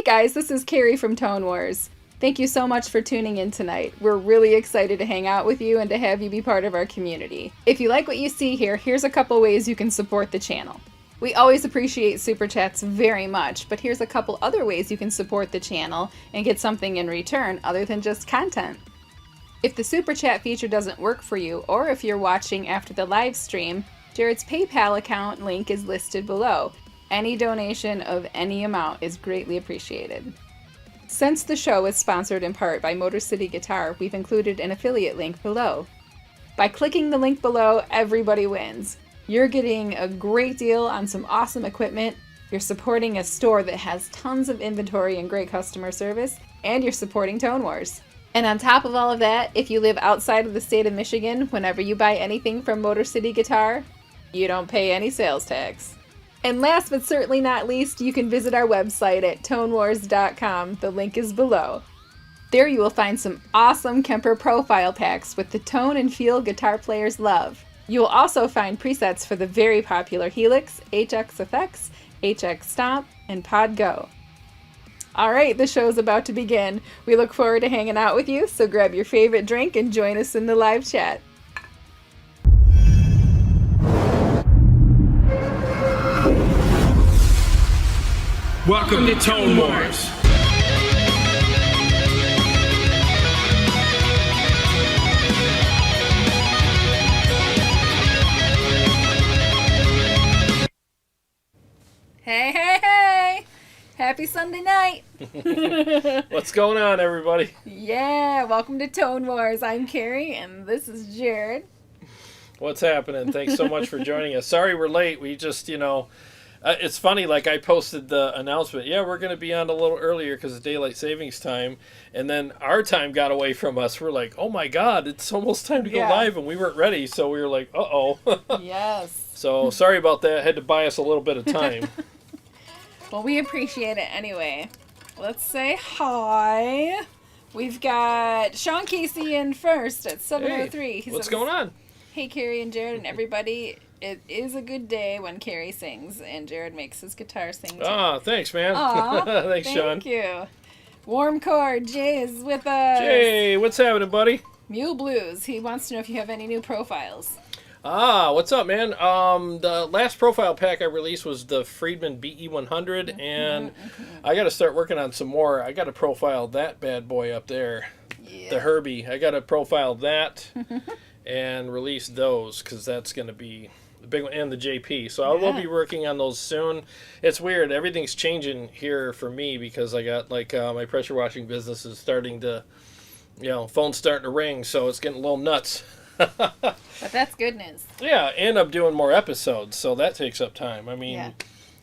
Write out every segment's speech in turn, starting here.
Hey guys, this is Kari from Tone Wars. Thank you so much for tuning in tonight. We're really excited to hang out with you and to have you be part of our community. If you like what you see here, here's a couple ways you can support the channel. We always appreciate Super Chats very much, but here's a couple other ways you can support the channel and get something in return other than just content. If the Super Chat feature doesn't work for you, or if you're watching after the live stream, Jarrod's PayPal account link is listed below. Any donation of any amount is greatly appreciated. Since the show is sponsored in part by Motor City Guitar, we've included an affiliate link below. By clicking the link below, everybody wins. You're getting a great deal on some awesome equipment, you're supporting a store that has tons of inventory and great customer service, and you're supporting Tone Wars. And on top of all of that, if you live outside of the state of Michigan, whenever you buy anything from Motor City Guitar, you don't pay any sales tax. And last but certainly not least, you can visit our website at tonewars.com. The link is below. There you will find some awesome Kemper profile packs with the tone and feel guitar players love. You will also find presets for the very popular HELIX, HX Effects, HX Stomp, and Pod Go. Alright, the show's about to begin. We look forward to hanging out with you, so grab your favorite drink and join us in the live chat. Welcome to Tone Wars. Hey, hey, hey! Happy Sunday night! What's going on, everybody? Yeah, welcome to Tone Wars. I'm Kari, and this is Jarrod. What's happening? Thanks so much for joining us. Sorry we're late. We just, it's funny, like I posted the announcement, yeah, we're going to be on a little earlier because of daylight savings time, and then our time got away from us. We're like, oh my God, it's almost time to go live, and we weren't ready, so we were like, uh-oh. Yes. So sorry about that. Had to buy us a little bit of time. Well, we appreciate it anyway. Let's say hi. We've got Sean Casey in first at 7:03. Hey, He what's says, going on? Hey, Kari and Jarrod and everybody. It is a good day when Kari sings and Jarrod makes his guitar sing too. Ah, thanks, man. Aw, Thanks, Sean. Thank you. Warm Core, Jay is with us. Jay, what's happening, buddy? Mule Blues. He wants to know if you have any new profiles. Ah, what's up, man? The last profile pack I released was the Friedman BE100, and I got to start working on some more. I got to profile that bad boy up there, the Herbie. I got to profile that and release those because that's going to be the big one, and the JP. So I will be working on those soon. It's weird. Everything's changing here for me because I got my pressure washing business is starting to, phone's starting to ring, so it's getting a little nuts. But that's good news. Yeah, and I'm doing more episodes, so that takes up time. I mean,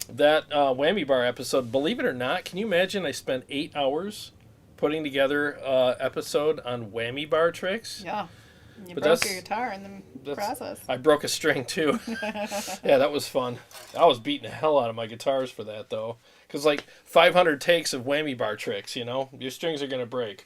that whammy bar episode, believe it or not, can you imagine I spent 8 hours putting together an episode on whammy bar tricks? Yeah. You broke your guitar in the process. I broke a string, too. Yeah, that was fun. I was beating the hell out of my guitars for that, though. Because, 500 takes of whammy bar tricks, your strings are going to break.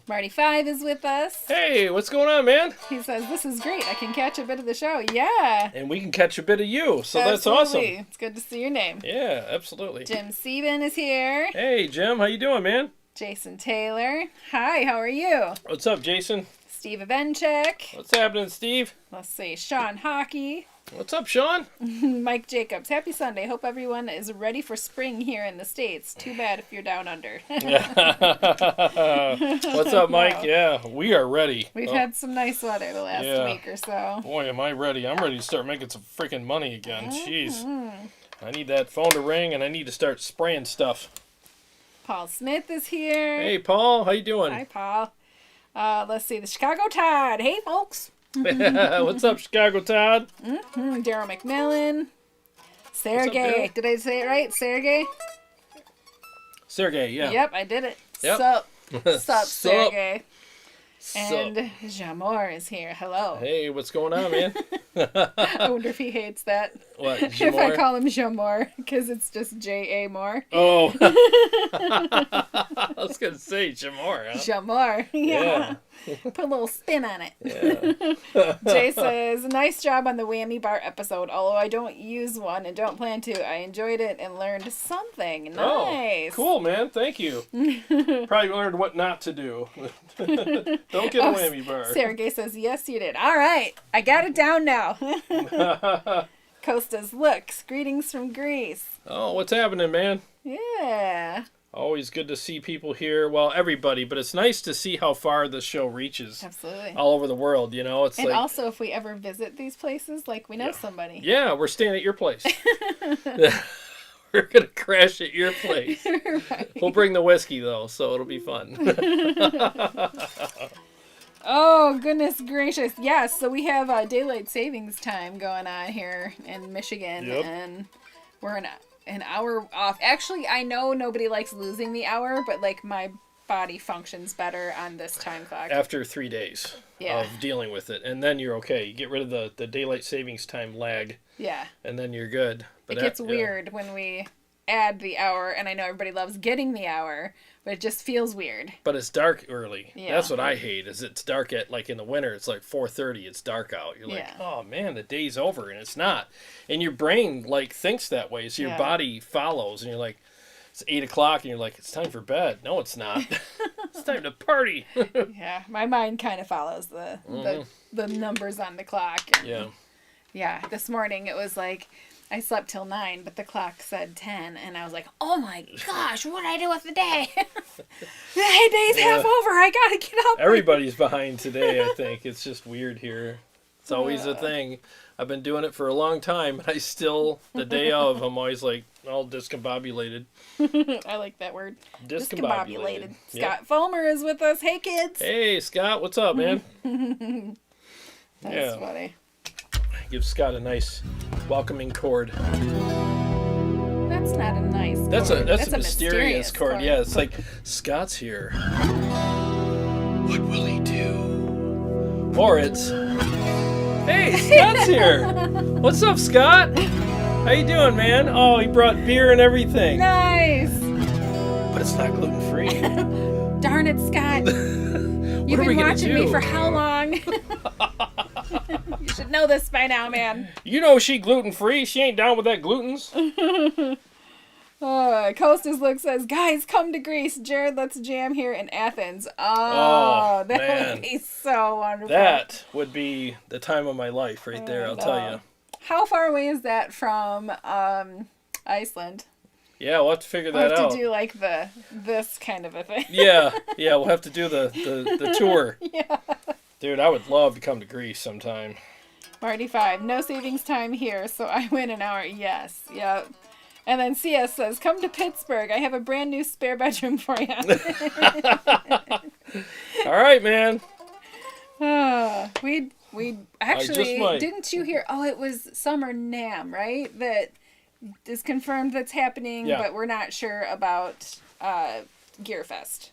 Marty 5 is with us. Hey, what's going on, man? He says, this is great. I can catch a bit of the show. Yeah. And we can catch a bit of you, so absolutely. That's awesome. It's good to see your name. Yeah, absolutely. Jim Sieben is here. Hey, Jim. How you doing, man? Jason Taylor. Hi, how are you? What's up, Jason? Steve Avenchek. What's happening, Steve? Let's see. Sean Hockey. What's up, Sean? Mike Jacobs. Happy Sunday. Hope everyone is ready for spring here in the States. Too bad if you're down under. What's up, Mike? Yeah, we are ready. We've had some nice weather the last week or so. Boy, am I ready. I'm ready to start making some freaking money again. Jeez. I need that phone to ring, and I need to start spraying stuff. Paul Smith is here. Hey, Paul. How you doing? Hi, Paul. Let's see. The Chicago Tide. Hey, folks. What's up, Chicago Todd? Daryl McMillan. Sergey. Did I say it right? Sergey? Sergey, yeah. Yep, I did it. Yep. Sup, Sergey. And Jamor is here. Hello. Hey, what's going on, man? I wonder if he hates that. What, If I Jamor? call him Jamor, because it's just J-A More. Oh. I was going to say Jamor, huh? Jamor. Yeah. Put a little spin on it. Yeah. Jay says, nice job on the whammy bar episode. Although I don't use one and don't plan to, I enjoyed it and learned something. Nice. Oh, cool, man. Thank you. Probably learned what not to do. Don't get a whammy bar. Sarah Gay says, yes, you did. All right. I got it down now. Costa's looks. Greetings from Greece. Oh, what's happening, man? Yeah. Always good to see people here. Well, everybody, but it's nice to see how far the show reaches. Absolutely. All over the world, you know? It's and like, also, if we ever visit these places, like, we know somebody. yeah, we're staying at your place. We're going to crash at your place. Right. We'll bring the whiskey, though, so it'll be fun. Oh, goodness gracious. Yes, so we have daylight savings time going on here in Michigan, and we're an hour off. Actually, I know nobody likes losing the hour, but, like, my body functions better on this time clock. After 3 days of dealing with it, and then you're okay. You get rid of the daylight savings time lag. Yeah. And then you're good. But it gets weird when we add the hour, and I know everybody loves getting the hour, but it just feels weird. But it's dark early. Yeah. That's what I hate, is it's dark at, like, in the winter, it's like 4:30, it's dark out. You're like, oh, man, the day's over, and it's not. And your brain, like, thinks that way, so your body follows, and you're like, it's 8 o'clock, and you're like, it's time for bed. No, it's not. It's time to party. Yeah, my mind kind of follows the numbers on the clock. And, yeah, this morning it was like, I slept till 9, but the clock said 10, and I was like, oh my gosh, what did I do with the day? The day's half over, I gotta get up. Everybody's behind today, I think. It's just weird here. It's always a thing. I've been doing it for a long time, and I still, the day of, I'm always like, all discombobulated. I like that word. Discombobulated. Scott Fulmer is with us. Hey, kids. Hey, Scott, what's up, man? That's funny. Give Scott a nice welcoming chord. That's not a nice chord. That's a mysterious chord. Yeah, it's like, Scott's here. What will he do? Or it's, hey, Scott's here. What's up, Scott? How you doing, man? Oh, he brought beer and everything. Nice. But it's not gluten-free. Darn it, Scott. You've been watching me for how long? You should know this by now, man. You know she gluten-free. She ain't down with that glutens. Costa's Look says, guys, come to Greece. Jarrod, let's jam here in Athens. That would be so wonderful. That would be the time of my life right there, I'll tell you. How far away is that from Iceland? Yeah, we'll have to figure that out. We'll have to do like this kind of a thing. Yeah, we'll have to do the tour. Yeah. Dude, I would love to come to Greece sometime. Marty 5, no savings time here, so I win an hour. Yes, yep. And then CS says, come to Pittsburgh. I have a brand new spare bedroom for you. All right, man. We actually, didn't you hear? Oh, it was Summer NAMM, right? That is confirmed that's happening, but we're not sure about GearFest.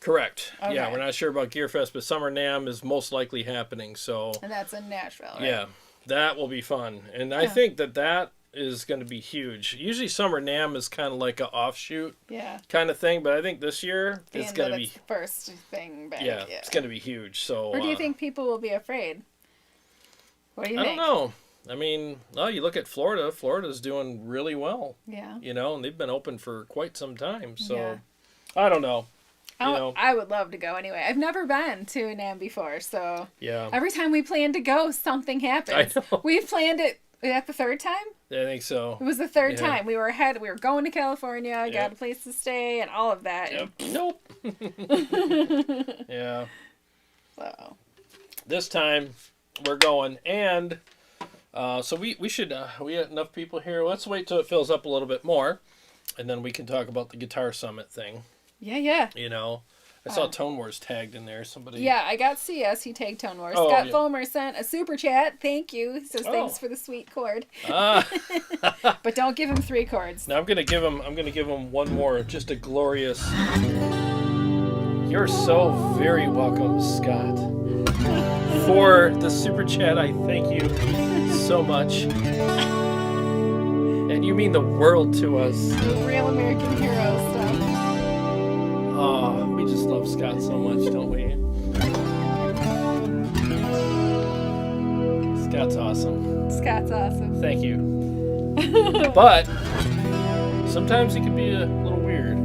Correct. Okay. Yeah, we're not sure about GearFest, but Summer NAMM is most likely happening. So. And that's in Nashville, right? Yeah, that will be fun, and I think that is going to be huge. Usually, Summer NAMM is kind of like an offshoot, kind of thing, but I think this year it's going to be the first thing back. Yeah, it's going to be huge. So. Or do you think people will be afraid? What do you think? I don't know. I mean, you look at Florida. Florida's doing really well. Yeah. You know, and they've been open for quite some time. So, I don't know. I would love to go anyway. I've never been to NAMM before, so every time we plan to go, something happens. I know. We've planned it. Was that the third time? I think so. It was the third time. We were ahead. We were going to California, got a place to stay, and all of that. Yep. Nope. Yeah. So. This time, we're going, and so we should, we have enough people here. Let's wait till it fills up a little bit more, and then we can talk about the Guitar Summit thing. Yeah. You know, I saw Tone Wars tagged in there. Somebody. Yeah, I got CS. He tagged Tone Wars. Scott Fulmer sent a super chat. Thank you. He says thanks for the sweet chord. But don't give him 3 chords. Now I'm gonna give him one more. Just a glorious. You're so very welcome, Scott. for the super chat. I thank you so much. And you mean the world to us. Real American hero stuff. Oh, we just love Scott so much, don't we? Scott's awesome. Scott's awesome. Thank you. But sometimes he can be a little weird.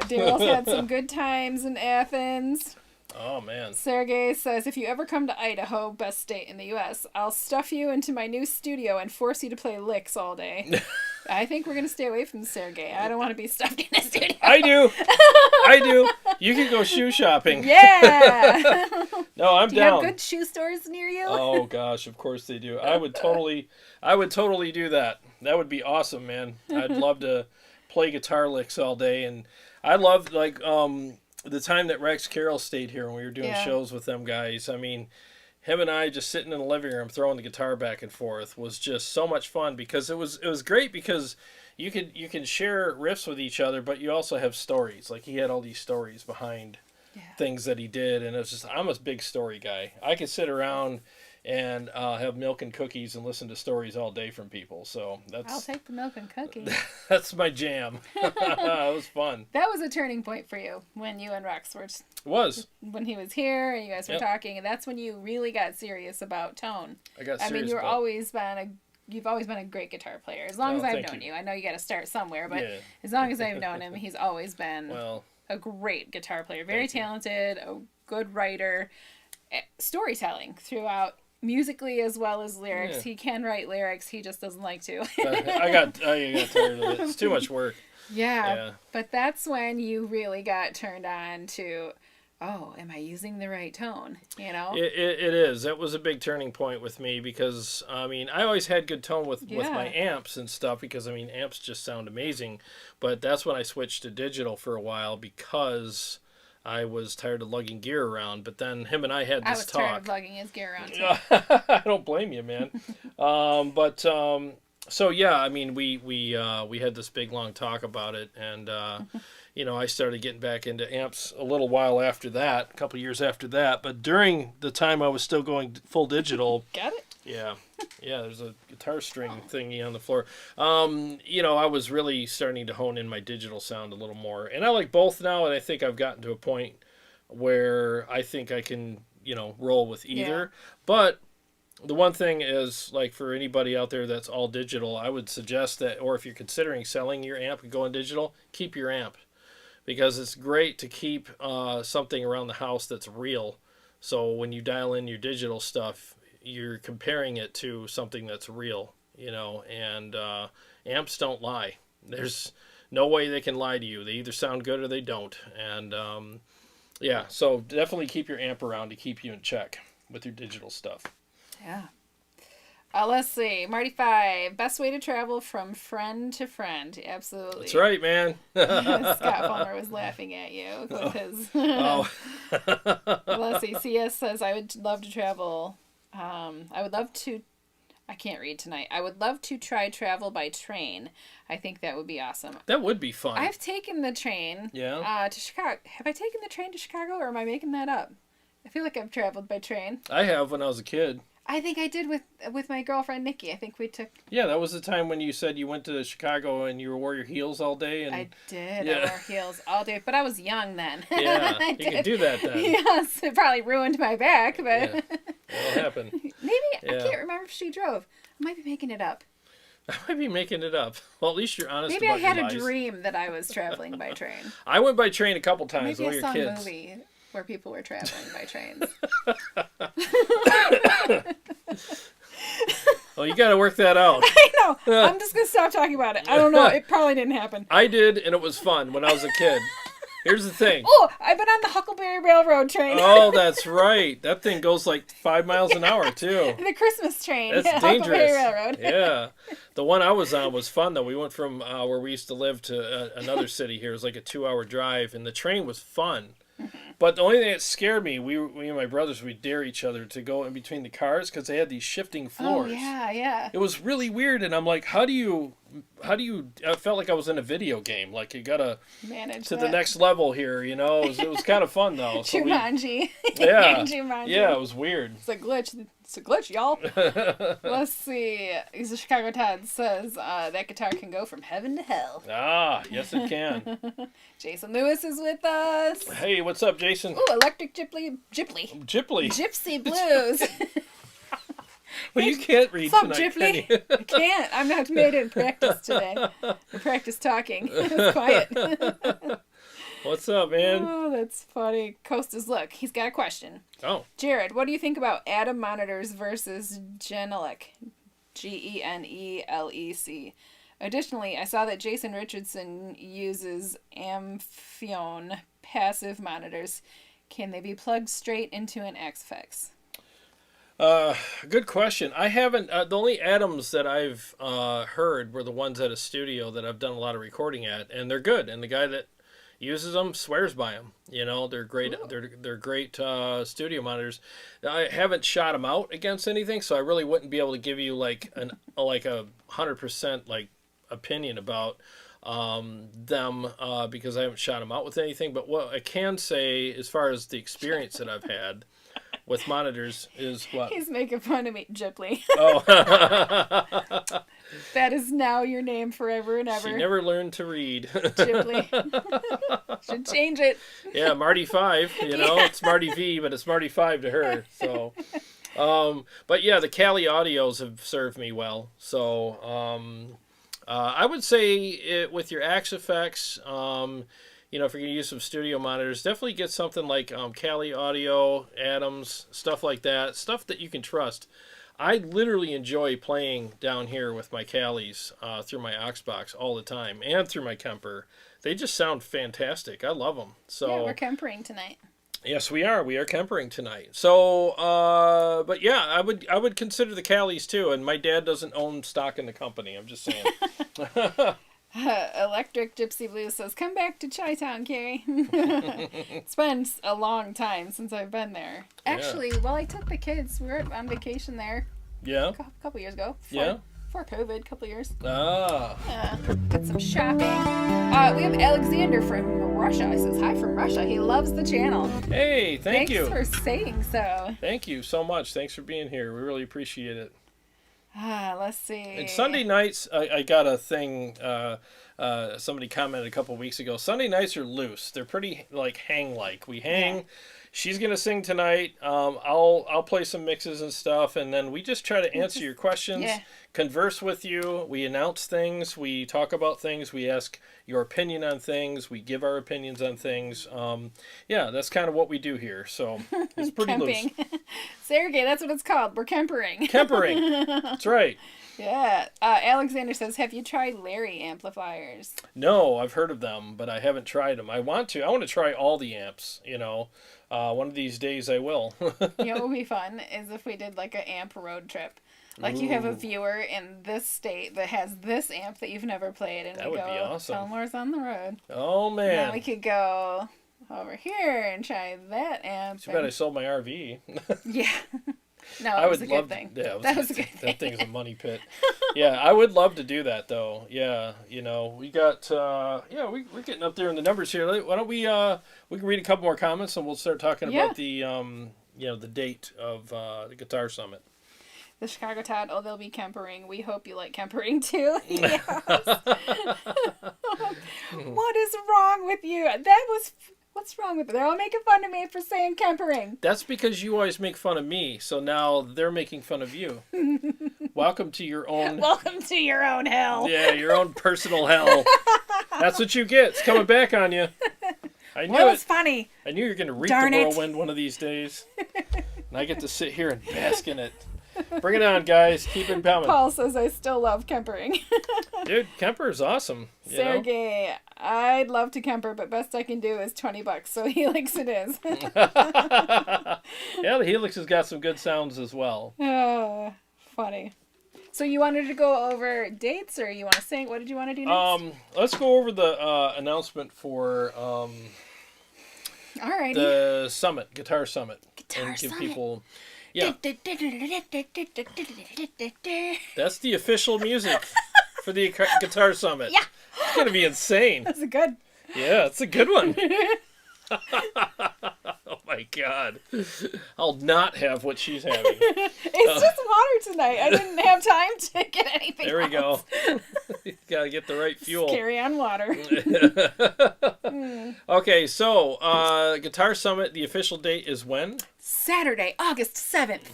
Daryl's had some good times in Athens. Oh, man. Sergey says, if you ever come to Idaho, best state in the U.S., I'll stuff you into my new studio and force you to play licks all day. I think we're going to stay away from Sergey. I don't want to be stuffed in a studio. I do. I do. You can go shoe shopping. Yeah. No, I'm down. Do you have good shoe stores near you? Oh, gosh, of course they do. I would totally do that. That would be awesome, man. I'd love to play guitar licks all day. And I love, like, the time that Rex Carroll stayed here and we were doing shows with them guys. I mean, him and I just sitting in the living room throwing the guitar back and forth was just so much fun because it was great because you can share riffs with each other, but you also have stories. Like he had all these stories behind things that he did, and it's just I'm a big story guy. I could sit around and have milk and cookies and listen to stories all day from people. So I'll take the milk and cookies. That's my jam. It was fun. That was a turning point for you when you and Rex were. It was. When he was here and you guys were talking, and that's when you really got serious about tone. I got serious. You've always been a great guitar player. As long as I've known you. I know you got to start somewhere, but as long as I've known him, he's always been a great guitar player. Very talented, a good writer, storytelling throughout. Musically as well as lyrics. Yeah. He can write lyrics. He just doesn't like to. I got tired of it. It's too much work. Yeah. But that's when you really got turned on to, oh, am I using the right tone? You know? It is. That was a big turning point with me because, I mean, I always had good tone with my amps and stuff because, I mean, amps just sound amazing. But that's when I switched to digital for a while because I was tired of lugging gear around, but then him and I had this talk. I was tired of lugging his gear around, too. I don't blame you, man. So yeah, I mean, we had this big, long talk about it, and, you know, I started getting back into amps a little while after that, a couple years after that, but during the time I was still going full digital. Got it? Yeah, there's a guitar string thingy on the floor. You know, I was really starting to hone in my digital sound a little more. And I like both now, and I think I've gotten to a point where I think I can, you know, roll with either. Yeah. But the one thing is, like, for anybody out there that's all digital, I would suggest that, or if you're considering selling your amp and going digital, keep your amp. Because it's great to keep something around the house that's real. So when you dial in your digital stuff, you're comparing it to something that's real, you know, and amps don't lie. There's no way they can lie to you. They either sound good or they don't. And, yeah, so definitely keep your amp around to keep you in check with your digital stuff. Yeah. Let's see. Marty 5. Best way to travel from friend to friend. Absolutely. That's right, man. Scott Palmer was laughing at you with his... Let's see. CS says, I would love to travel... I would love to, I can't read tonight. I would love to try travel by train. I think that would be awesome. That would be fun. I've taken the train to Chicago. Have I taken the train to Chicago or am I making that up? I feel like I've traveled by train. I have when I was a kid. I think I did with my girlfriend Nikki. I think we took... Yeah, that was the time when you said you went to Chicago and you wore your heels all day. And I did. Yeah. I wore heels all day, but I was young then. Yeah, you could do that then. Yes, it probably ruined my back, but... Yeah, that'll happen. Maybe, I can't remember if she drove. I might be making it up. I might be making it up. Well, at least you're honest Maybe about I had your a lies. Dream that I was traveling by train. I went by train a couple times when we we were kids. kids. Maybe I saw a movie where people were traveling by trains. Well, you got to work that out. I know. I'm just going to stop talking about it. I don't know. It probably didn't happen. I did, and it was fun when I was a kid. Here's the thing. Oh, I've been on the Huckleberry Railroad train. Oh, that's right. That thing goes like 5 miles an hour, too. The Christmas train. That's Huckleberry dangerous. Railroad. Yeah. The one I was on was fun, though. We went from where we used to live to another city here. It was like a 2-hour drive, and the train was fun. But the only thing that scared me, we and my brothers, we dare each other to go in between the cars because they had these shifting floors. Oh, yeah. It was really weird, and I'm like, how do you? I felt like I was in a video game. Like you gotta manage to the next level here. You know, it was kind of fun though. So Jumanji. Yeah, Jumanji. Yeah, it was weird. It's a glitch. It's a glitch, y'all. Let's see. The Chicago Todd says that guitar can go from heaven to hell. Ah, yes it can. Jason Lewis is with us. Hey, what's up, Jason? Ooh, Electric Gypsy Gypsy Blues. Well, you can't read What's up, tonight, Gyply? can you? I can't. I'm not made in practice today. I practice talking. It's quiet. What's up, man? Oh, that's funny. Costa's look. He's got a question. Oh. Jarrod, what do you think about Atom monitors versus Genelec? Genelec. Additionally, I saw that Jason Richardson uses Amphion passive monitors. Can they be plugged straight into an X-Fx? Good question. I haven't. The only Atoms that I've heard were the ones at a studio that I've done a lot of recording at, and they're good. And the guy that uses them swears by them. You know, they're great. They're great studio monitors. I haven't shot them out against anything, so I really wouldn't be able to give you like a 100% like opinion about them because I haven't shot them out with anything. But what I can say, as far as the experience that I've had with monitors, is what He's making fun of me, Gyply. Oh. That is now your name forever and ever. She never learned to read. Gyply. Should change it. Yeah, Marty 5, you know, It's Marty V, but it's Marty 5 to her. So, but yeah, the Kali audios have served me well. So, I would say with your Axe effects, you know, if you're going to use some studio monitors, definitely get something like Kali Audio, Atoms, stuff like that. Stuff that you can trust. I literally enjoy playing down here with my Kalis through my Oxbox all the time and through my Kemper. They just sound fantastic. I love them. So yeah, we're Kempering tonight. Yes, we are. We are Kempering tonight. So, but yeah, I would consider the Kalis too. And my dad doesn't own stock in the company. I'm just saying. Electric Gypsy Blues says, come back to Chi-Town, Kari. It's been a long time since I've been there. Actually, well, I took the kids. We were on vacation there. Yeah. A couple years ago. Before COVID, a couple years. Ah. Did some shopping. We have Alexander from Russia. He says, hi from Russia. He loves the channel. Hey, thank you. Thanks for saying so. Thank you so much. Thanks for being here. We really appreciate it. Let's see. And Sunday nights, I got a thing, somebody commented a couple weeks ago. Sunday nights are loose. They're pretty, like, hang-like. We hang. Yeah. She's going to sing tonight. I'll play some mixes and stuff, and then we just try to answer your questions, converse with you. We announce things. We talk about things. We ask your opinion on things. We give our opinions on things. Yeah, that's kind of what we do here. So it's pretty loose. Sergey, that's what it's called. We're Kempering. Kempering. That's right. Yeah. Alexander says, have you tried Larry amplifiers? No, I've heard of them, but I haven't tried them. I want to. I want to try all the amps, you know. One of these days I will. You know what would be fun is if we did like an amp road trip. Like you have a viewer in this state that has this amp that you've never played, and that we would be awesome. Fillmore's on the road. Oh man! And then we could go over here and try that amp. Too bad I sold my RV. Yeah. No, it was a good thing. Yeah, that was a good thing. That thing's a money pit. Yeah, I would love to do that though. Yeah, you know, we got we're getting up there in the numbers here. Why don't we can read a couple more comments and we'll start talking about the the date of the Guitar Summit. The Chicago Todd, they'll be Kempering. We hope you like Kempering too. Yes. What is wrong with you? What's wrong with it? They're all making fun of me for saying Kempering. That's because you always make fun of me, so now they're making fun of you. Welcome to your own... Welcome to your own hell. Yeah, your own personal hell. That's what you get. It's coming back on you. I knew well, it's funny. I knew you were going to reap the whirlwind one of these days. And I get to sit here and bask in it. Bring it on, guys. Keep it coming. Paul says, I still love Kempering. Dude, Kemper is awesome. Sergey, I'd love to Kemper, but best I can do is $20, so HELIX it is. Yeah, the HELIX has got some good sounds as well. Oh, funny. So you wanted to go over dates, or you want to sing? What did you want to do next? Let's go over the announcement for Alrighty. The summit, Guitar Summit. Guitar and give Summit. people. Yeah. That's the official music for the Guitar Summit. Yeah. It's going to be insane. That's a good. Yeah, it's a good one. Oh my God. I'll not have what she's having. It's just water tonight. I didn't have time to get anything There we else. go. You got to get the right fuel. Just carry on water. Okay, so Guitar Summit, the official date is when? Saturday, August 7th.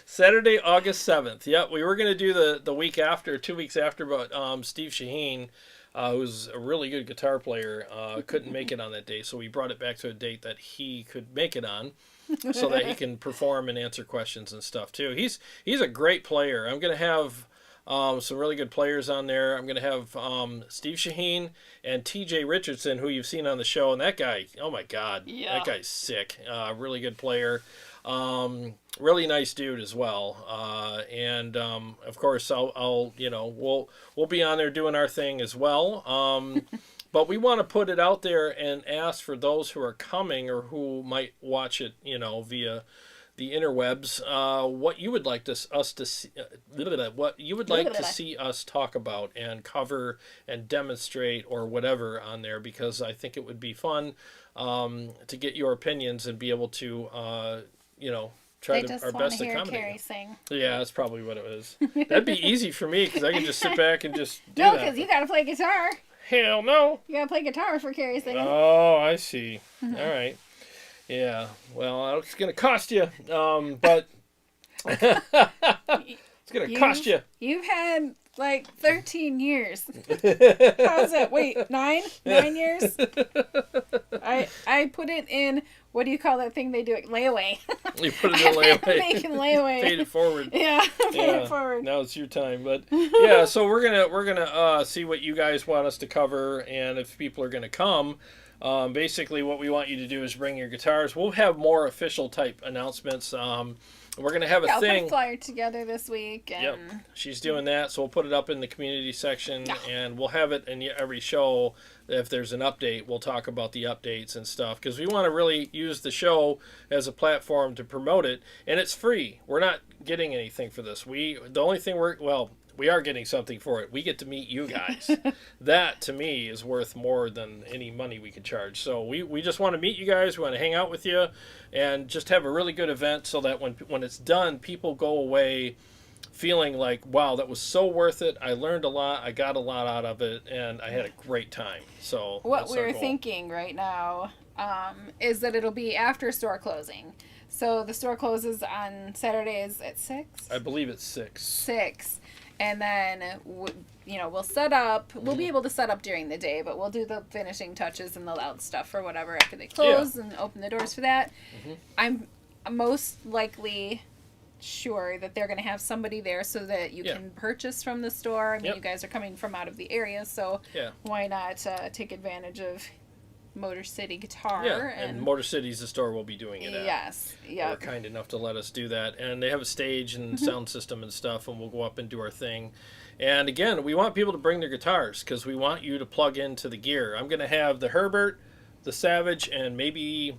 Saturday, August 7th. Yep, we were going to do the week after, 2 weeks after, but Steve Shaheen, who's a really good guitar player, couldn't make it on that day, so we brought it back to a date that he could make it on, so that he can perform and answer questions and stuff too. He's a great player. I'm going to have some really good players on there. I'm going to have Steve Shaheen and TJ Richardson, who you've seen on the show, and that guy, oh my God, Yeah. that guy's sick. Really good player. Really nice dude as well. And of course, I'll we'll be on there doing our thing as well. But we want to put it out there and ask for those who are coming or who might watch it, via the interwebs, what you would like us to see, what you would like to see us talk about and cover and demonstrate or whatever on there, because I think it would be fun to get your opinions and be able to try our best to accommodate. Kari sing. Yeah, that's probably what it is. That'd be easy for me because I can just sit back and just do No, that. because you got to play guitar. Hell no. You got to play guitar for Kari singing. Oh, I see. All right. Yeah. Well, it's gonna cost you, but it's gonna cost you. You've had like 13 years. How's it? Wait, 9 years? I put it in. What do you call that thing they do? Layaway. You put it in layaway. Making layaway. Paid it forward. Yeah, paid it forward. Now it's your time, but yeah. So we're gonna see what you guys want us to cover, and if people are gonna come. Basically, what we want you to do is bring your guitars. We'll have more official type announcements. We're going to have a thing. I'll put a flyer together this week. And... Yep, she's doing that, so we'll put it up in the community section, and we'll have it in every show. If there's an update, we'll talk about the updates and stuff, because we want to really use the show as a platform to promote it, and it's free. We're not getting anything for this. The only thing we are getting something for it. We get to meet you guys. That, to me, is worth more than any money we could charge. So we just want to meet you guys. We want to hang out with you and just have a really good event so that when it's done, people go away feeling like, wow, that was so worth it. I learned a lot. I got a lot out of it, and I had a great time. So what we're thinking right now is that it'll be after store closing. So the store closes on Saturdays at 6? I believe it's 6. 6. And then, we'll set up. We'll be able to set up during the day, but we'll do the finishing touches and the loud stuff or whatever after they close and open the doors for that. Mm-hmm. I'm most likely sure that they're going to have somebody there so that you can purchase from the store. I mean, you guys are coming from out of the area, so why not take advantage of Motor City Guitar. Yeah, and Motor City's the store we'll be doing it at. Yes, yeah. They're kind enough to let us do that. And they have a stage and sound system and stuff, and we'll go up and do our thing. And again, we want people to bring their guitars because we want you to plug into the gear. I'm going to have the Herbert, the Savage, and maybe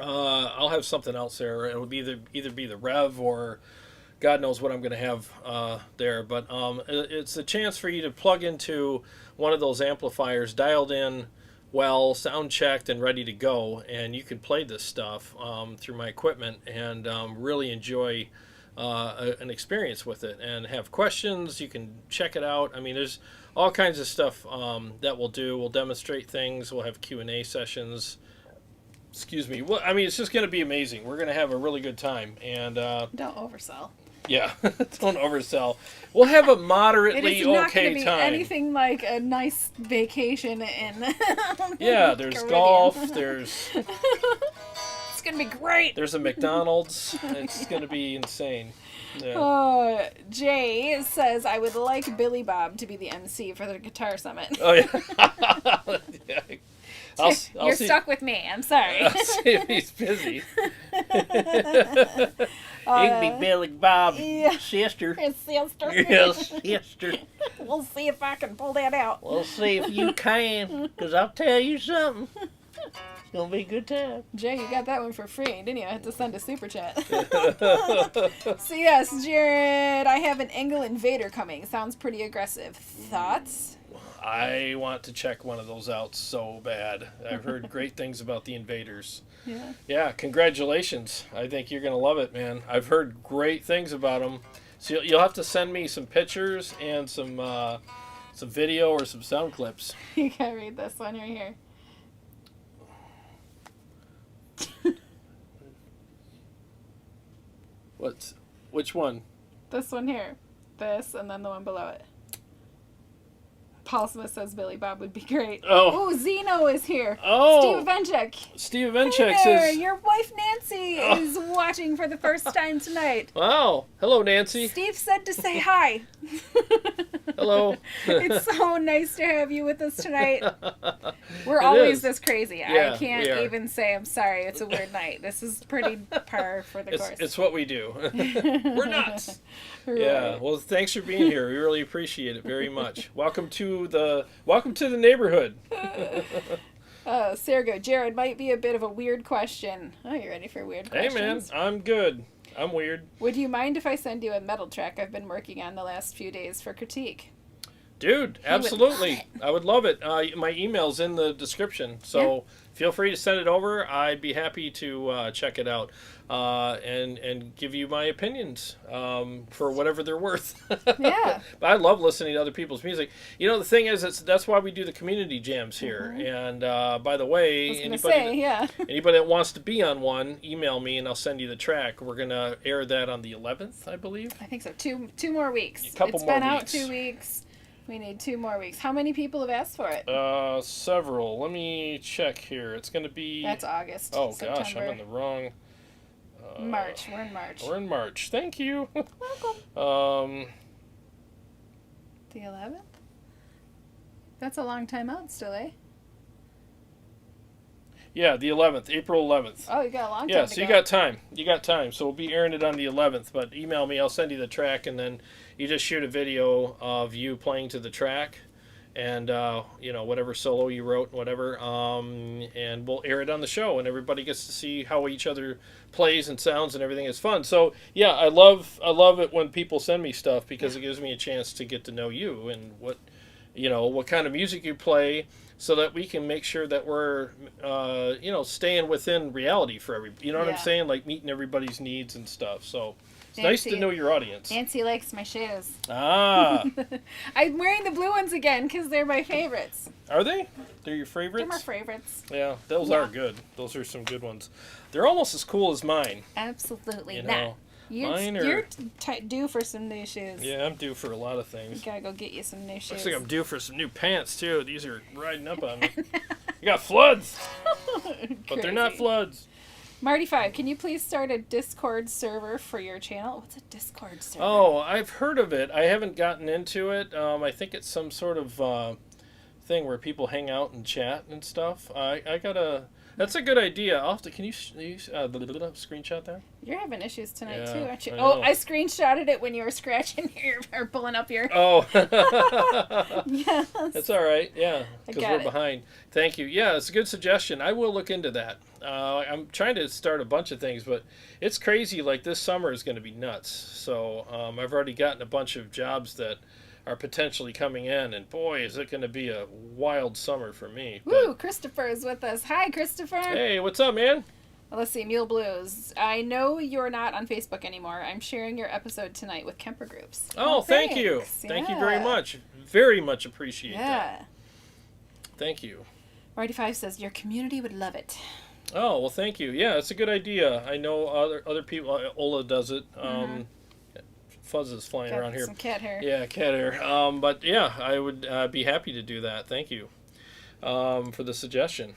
I'll have something else there. It would be either be the Rev or God knows what I'm going to have there. But it's a chance for you to plug into one of those amplifiers dialed in, well, sound checked and ready to go, and you can play this stuff through my equipment and really enjoy an experience with it and have questions. You can check it out. I mean, there's all kinds of stuff that we'll do. We'll demonstrate things. We'll have Q&A sessions. Excuse me. Well, I mean, it's just going to be amazing. We're going to have a really good time. And don't oversell. Yeah, don't oversell. We'll have a moderately okay time. It is not okay going to be anything like a nice vacation in yeah, there's Caribbean. Golf, there's... It's going to be great. There's a McDonald's. It's going to be insane. Yeah. Jay says, I would like Billy Bob to be the MC for the Guitar Summit. Oh, yeah. You're stuck with me. I'm sorry. I'll see if he's busy. It could be Billy Bob's yeah. sister. His sister. Yes, sister. We'll see if I can pull that out. We'll see if you can, because I'll tell you something. It's going to be a good time. Jay, you got that one for free, didn't you? I had to send a super chat. So yes, Jarrod, I have an Engel Invader coming. Sounds pretty aggressive. Thoughts? I want to check one of those out so bad. I've heard great things about the Invaders. Yeah. Yeah, congratulations. I think you're going to love it, man. I've heard great things about them. So you'll have to send me some pictures and some video or some sound clips. You gotta read this one right here. Which one? This one here. This, and then the one below it. Paul Smith says Billy Bob would be great. Oh. Zeno is here. Oh. Steve Venchek. Steve Venchek Hey there, says... your wife Nancy is watching for the first time tonight. Wow. Hello, Nancy. Steve said to say hi. Hello. It's so nice to have you with us tonight. We're always this crazy. Yeah, I can't even say I'm sorry. It's a weird night. This is pretty par for the course. It's what we do. We're nuts. Right. Yeah. Well, thanks for being here. We really appreciate it very much. Welcome to the neighborhood. Sergo, Jarrod, might be a bit of a weird question. Oh, you ready for weird questions? Hey, man. I'm good. I'm weird. Would you mind if I send you a metal track I've been working on the last few days for critique? Dude, absolutely. I would love it. My email's in the description, so feel free to send it over. I'd be happy to check it out and give you my opinions for whatever they're worth. Yeah. But I love listening to other people's music. You know, the thing is, that's why we do the community jams here. And by the way, anybody that wants to be on one, email me and I'll send you the track. We're going to air that on the 11th, I believe. I think so. Two more weeks. A couple more weeks. It's been out 2 weeks. We need 2 more weeks. How many people have asked for it? Several. Let me check here. It's going to be... That's August. Oh, September. gosh, I'm in the wrong... March. We're in March. We're in March. Thank you. Welcome. The 11th? That's a long time out still, eh? Yeah, the 11th. April 11th. Oh, you got a long time Yeah, to so go. you got time. You got time. So we'll be airing it on the 11th, but email me. I'll send you the track, and then you just shoot a video of you playing to the track and, whatever solo you wrote, whatever, and we'll air it on the show, and everybody gets to see how each other plays and sounds and everything. Is fun. So, yeah, I love it when people send me stuff because it gives me a chance to get to know you and what kind of music you play, so that we can make sure that we're, staying within reality for everybody. You know what I'm saying? Like meeting everybody's needs and stuff. So it's nice to know your audience. Nancy likes my shoes. Ah. I'm wearing the blue ones again because they're my favorites. Are they? They're your favorites? They're my favorites. Yeah, those are good. Those are some good ones. They're almost as cool as mine. Absolutely not. not. You're due for some new shoes. Yeah, I'm due for a lot of things. You gotta go get you some new shoes. Looks like I'm due for some new pants, too. These are riding up on me. You got floods. But they're not floods. Marty5, can you please start a Discord server for your channel? What's a Discord server? Oh, I've heard of it. I haven't gotten into it. I think it's some sort of thing where people hang out and chat and stuff. I gotta... That's a good idea. I'll have to, can you screenshot that? You're having issues tonight too, aren't you? I I screenshotted it when you were scratching or pulling up your... Oh. Yes. That's all right. Yeah, because we're it. behind. Thank you. Yeah, it's a good suggestion. I will look into that. I'm trying to start a bunch of things, but it's crazy. Like this summer is going to be nuts. So I've already gotten a bunch of jobs that are potentially coming in, and boy, is it going to be a wild summer for me. Woo! Christopher is with us. Hi, Christopher. Hey, what's up, man? Well, let's see, Mule Blues. I know you're not on Facebook anymore. I'm sharing your episode tonight with Kemper groups. Oh, thank you. Thank you very much. Very much appreciate that. Thank you. Marty5 says your community would love it. Oh, well, thank you. Yeah, it's a good idea. I know other people. Ola does it. Fuzz is flying around here. Some cat hair. Yeah, cat hair. But yeah, I would be happy to do that. Thank you for the suggestion.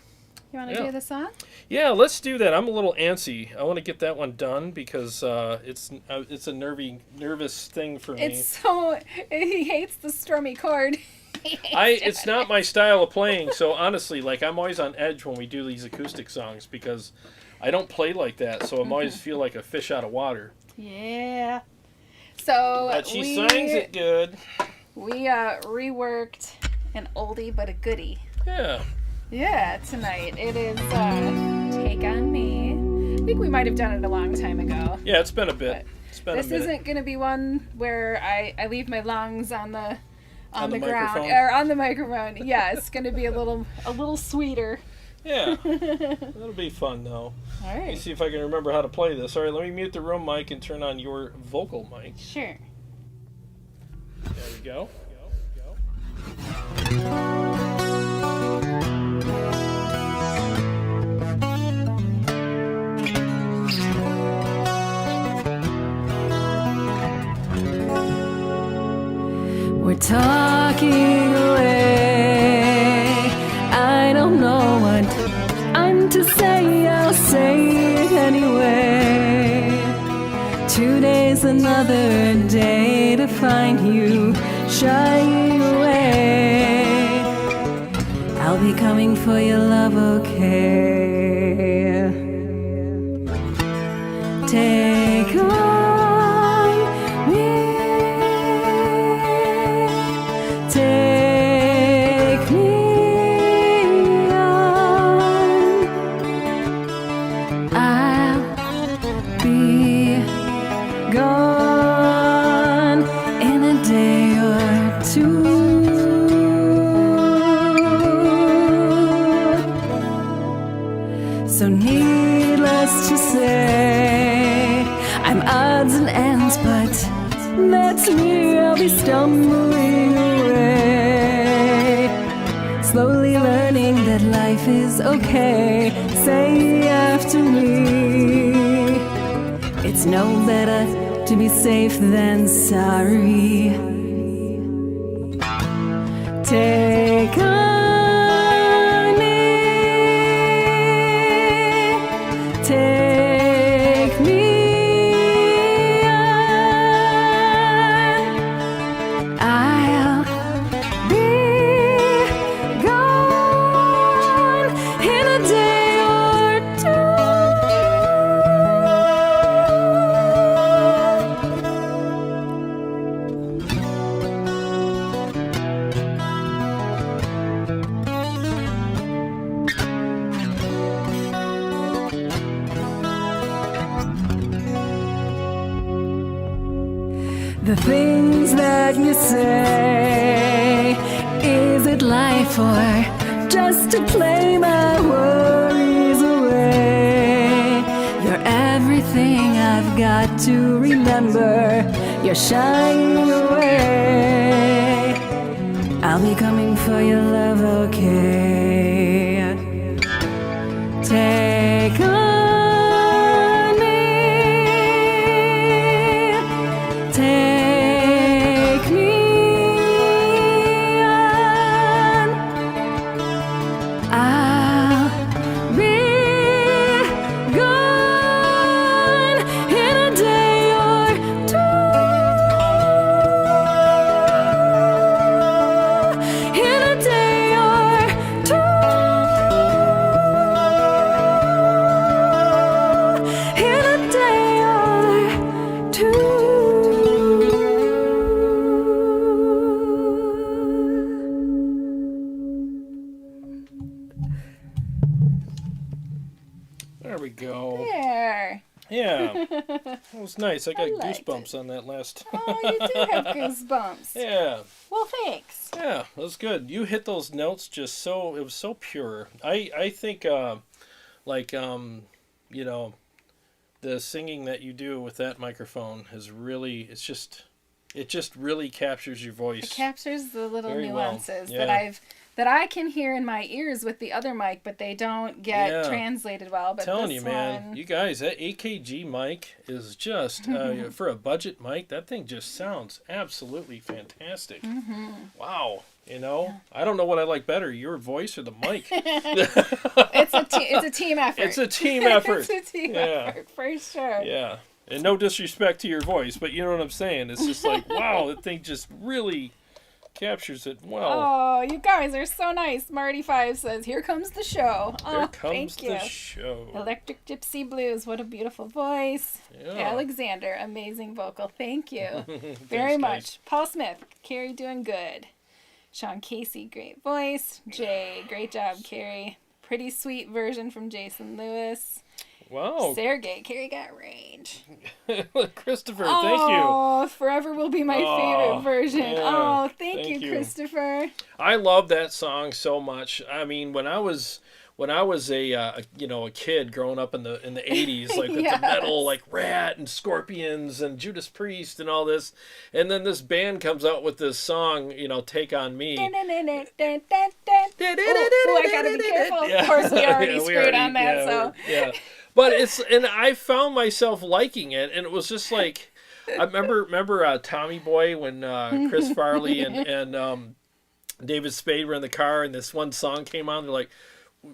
You want to do the song? Yeah, let's do that. I'm a little antsy. I want to get that one done because it's a nervous thing for me. It's so... He hates the strummy chord. It's not my style of playing, so honestly, like I'm always on edge when we do these acoustic songs because I don't play like that, so I'm always feel like a fish out of water. Yeah. So But she sings it good. We reworked an oldie but a goodie. Yeah. Yeah, tonight. It is Take On Me. I think we might have done it a long time ago. Yeah, it's been a bit. This isn't going to be one where I leave my lungs on the ground microphone? or on the microphone. Yeah, it's going to be a little sweeter. Yeah. That'll be fun, though. All right. Let me see if I can remember how to play this. All right, let me mute the room mic and turn on your vocal mic. Sure. There we go. We're talking away. I don't know what I'm to say. I'll say it anyway. Today's another day to find you shying away. I'll be coming for your love, okay? Take on me. Take me on. I'll be gone in a day or two. So needless to say, I'm odds and ends, but that's me. I'll be stumbling away, slowly learning that life is okay. Say after me, it's no better to be safe than sorry. Take on me, take me on. I'll be gone in a day or two. The things that you say, is it life or just to play my worries away? You're everything I've got to remember. You're shining away. I'll be coming for your love, okay? Take on me. Take me on. I'll be gone in a day or two. In a day or two. In a day or two. There we go. There. Yeah. That was nice. I got liked goosebumps on that last. Oh, you do have goosebumps. Yeah. Well, thanks. Yeah, that was good. You hit those notes just so, it was so pure. I think you know, the singing that you do with that microphone is really, it just really captures your voice. It captures the little Very well. nuances Yeah. that I can hear in my ears with the other mic, but they don't get Yeah. translated well. But Telling this you, man, one, you guys, that AKG mic is just for a budget mic. That thing just sounds absolutely fantastic. Wow, you know, I don't know what I like better, your voice or the mic. it's a team effort. It's a team effort. It's a team Yeah. effort for sure. Yeah, and no disrespect to your voice, but you know what I'm saying. It's just like, wow, that thing just really captures it well. Oh, you guys are so nice. Marty5 says, here comes the show. Here Oh, comes thank you. the show. Electric Gypsy Blues, what a beautiful voice. Yeah. Alexander, amazing vocal. Thank you Thanks, very guys. much. Paul Smith, Kari doing good. Sean Casey, great voice. Jay, great job, Kari. Pretty sweet version from Jason Lewis. Wow. Sergey, Kari got range. Christopher, thank you. Oh, forever will be my favorite version. yeah. Oh, thank Thank you, you. Christopher. I love that song so much. I mean, when I was a kid growing up in the 80s, like with Yes. the metal, like Rat and Scorpions and Judas Priest and all this, and then this band comes out with this song, Take on Me. Oh, I gotta be careful. Yeah. Of course, we already Yeah, screwed on that, yeah, so. yeah. But and I found myself liking it, and it was just like, I remember Tommy Boy when Chris Farley and David Spade were in the car, and this one song came on. They're like,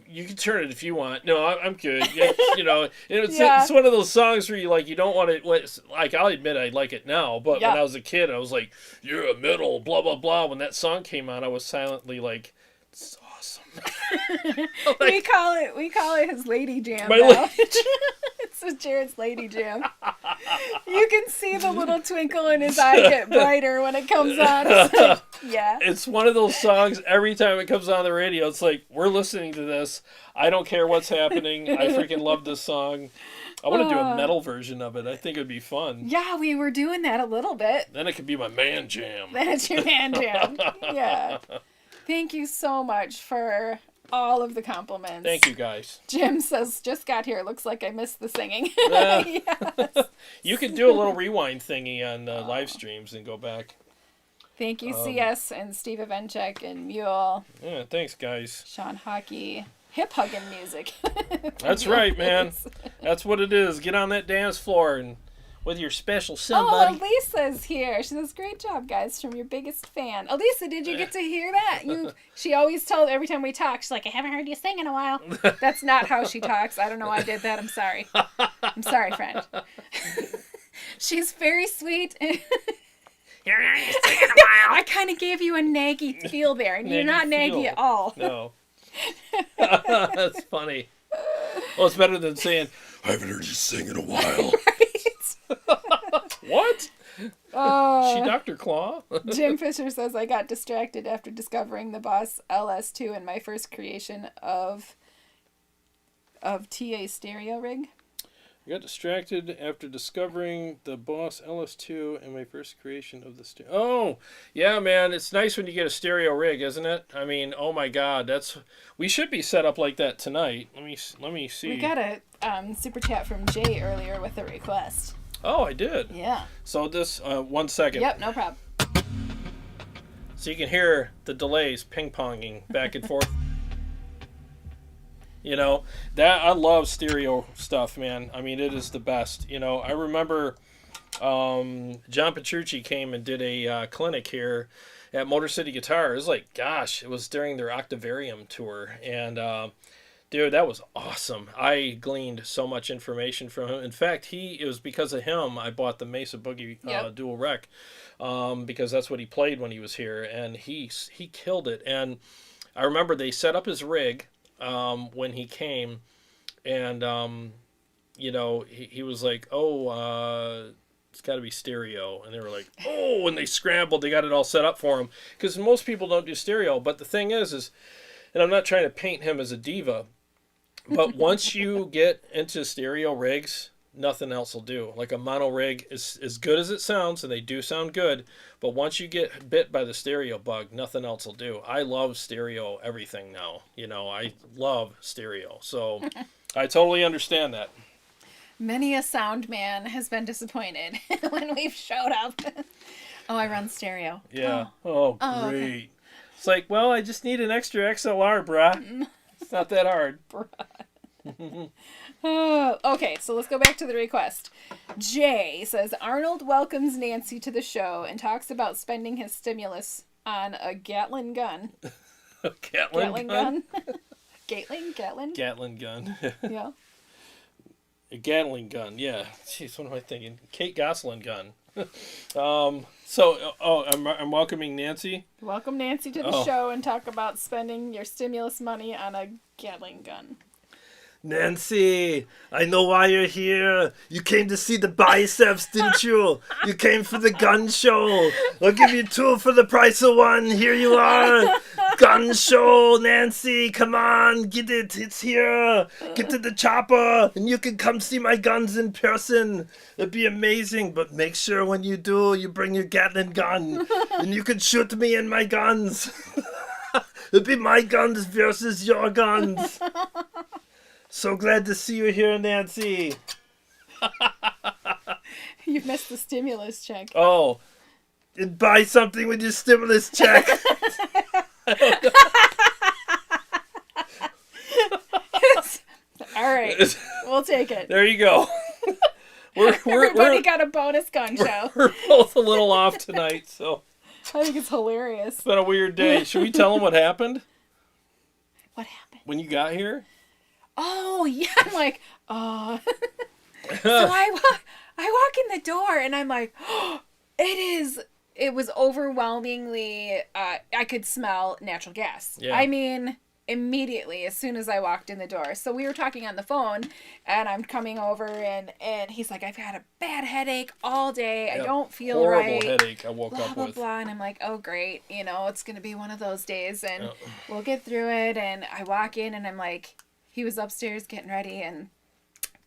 "You can turn it if you want." No, I'm good. Yeah, and it's one of those songs where you don't want to. Like, I'll admit I like it now, but when I was a kid, I was like, "You're a metal, blah blah blah." When that song came on, I was silently like, "It's awesome." we call it his lady jam. My now. lady It's Jared's lady jam. You can see the little twinkle in his eye get brighter when it comes on. It's like, yeah. It's one of those songs, every time it comes on the radio, it's like, we're listening to this. I don't care what's happening. I freaking love this song. I want to do a metal version of it. I think it'd be fun. Yeah, we were doing that a little bit. Then it could be my man jam. That's your man jam. Yeah. Thank you so much for all of the compliments. Thank you, guys. Jim says, just got here. Looks like I missed the singing. Yes. Yes. You could do a little rewind thingy on live streams and go back. Thank you, CS and Steve Evenchek and Mule, Yeah, thanks, guys. Sean Hockey. Hip hugging music. That's right, man. That's what it is. Get on that dance floor and with your special Oh, somebody. Elisa's here. She says, great job, guys, from your biggest fan. Elisa, did you get to hear that? She always tells, every time we talk, she's like, I haven't heard you sing in a while. That's not how she talks. I don't know why I did that. I'm sorry. I'm sorry, friend. She's very sweet. I kind of gave you a naggy feel there, and you're not Naggy naggy feel. at all. No. That's funny. Well, it's better than saying, I haven't heard you sing in a while. What? She Dr. Claw? Jim Fisher says, I got distracted after discovering the Boss LS2 in my first creation of TA stereo rig. I got distracted after discovering the Boss LS2 and my first creation of the stereo. Oh, yeah, man. It's nice when you get a stereo rig, isn't it? I mean, oh my God, we should be set up like that tonight. Let me see. We got a super chat from Jay earlier with a request. Oh, I did. Yeah. So this, 1 second. Yep, no problem. So you can hear the delays ping-ponging back and forth. That I love stereo stuff, man. I mean, it is the best. I remember John Petrucci came and did a clinic here at Motor City Guitar. It was like, gosh, it was during their Octavarium tour. And, dude, that was awesome. I gleaned so much information from him. In fact, it was because of him I bought the Mesa Boogie Dual Rec, because that's what he played when he was here. And he killed it. And I remember they set up his rig when he came, and he was like, it's got to be stereo, and they were like, oh, and they scrambled, they got it all set up for him, because most people don't do stereo. But the thing is, and I'm not trying to paint him as a diva, but once you get into stereo rigs, nothing else will do. Like a mono rig is as good as it sounds, and they do sound good, but once you get bit by the stereo bug, nothing else will do. I love stereo everything now. I love stereo. So I totally understand that. Many a sound man has been disappointed when we've showed up. Oh, I run stereo. Yeah. Oh, great. Okay. It's like, well, I just need an extra XLR, brah. It's not that hard. Okay, so let's go back to the request. Jay says, Arnold welcomes Nancy to the show and talks about spending his stimulus on a Gatling gun. Gatling gun? Gatling gun? Yeah. A Gatling gun, yeah. Jeez, what am I thinking? Kate Gosselin gun. I'm welcoming Nancy. Welcome Nancy to the show and talk about spending your stimulus money on a Gatling gun. Nancy, I know why you're here. You came to see the biceps, didn't you? You came for the gun show. I'll give you 2 for the price of 1. Here you are. Gun show, Nancy. Come on, get it. It's here. Get to the chopper, and you can come see my guns in person. It'd be amazing, but make sure when you do, you bring your Gatling gun, and you can shoot me and my guns. It'd be my guns versus your guns. So glad to see you here, Nancy. You missed the stimulus check. Oh, and buy something with your stimulus check. All right, we'll take it. There you go. Everybody got a bonus gun show. We're both a little off tonight, so I think it's hilarious. it's been a weird day. Should we tell them what happened What happened? when you got here? Oh, yeah. I'm like, oh. So I walk in the door and I'm like, oh, it was overwhelmingly, I could smell natural gas. Yeah. I mean, immediately as soon as I walked in the door. So we were talking on the phone and I'm coming over and he's like, I've had a bad headache all day. I don't feel Horrible right. headache I woke Blah, up blah, with. blah. And I'm like, oh, great. You know, it's going to be one of those days and we'll get through it. And I walk in and I'm like, he was upstairs getting ready, and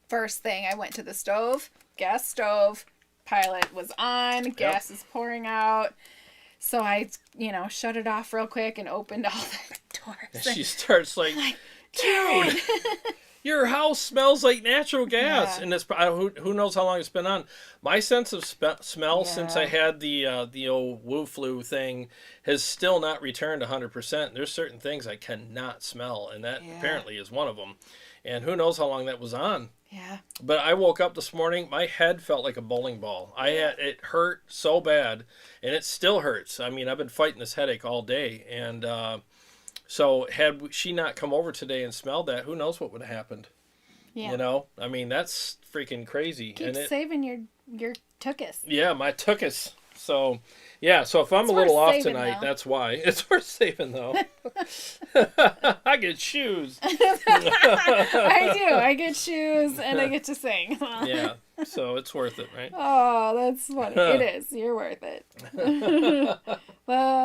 first thing I went to the stove, gas stove, pilot was on, gas is pouring out. So I, shut it off real quick and opened all the doors. And she starts like, dude, your house smells like natural gas. Yeah. And it's who knows how long it's been on. My sense of smell since I had the old Wu flu thing has still not returned 100%. There's certain things I cannot smell, and that apparently is one of them. And who knows how long that was on. Yeah. But I woke up this morning, my head felt like a bowling ball. It hurt so bad, and it still hurts. I mean, I've been fighting this headache all day, and so had she not come over today and smelled that, who knows what would have happened? Yeah. I mean, that's freaking crazy. Keep saving your tuchus. Yeah, my tuchus. So, yeah, so if I'm It's a little worth off saving, tonight, though. that's why. It's worth saving, though. I get shoes. I do. I get shoes and I get to sing. Yeah, so it's worth it, right? Oh, that's funny. It is. You're worth it.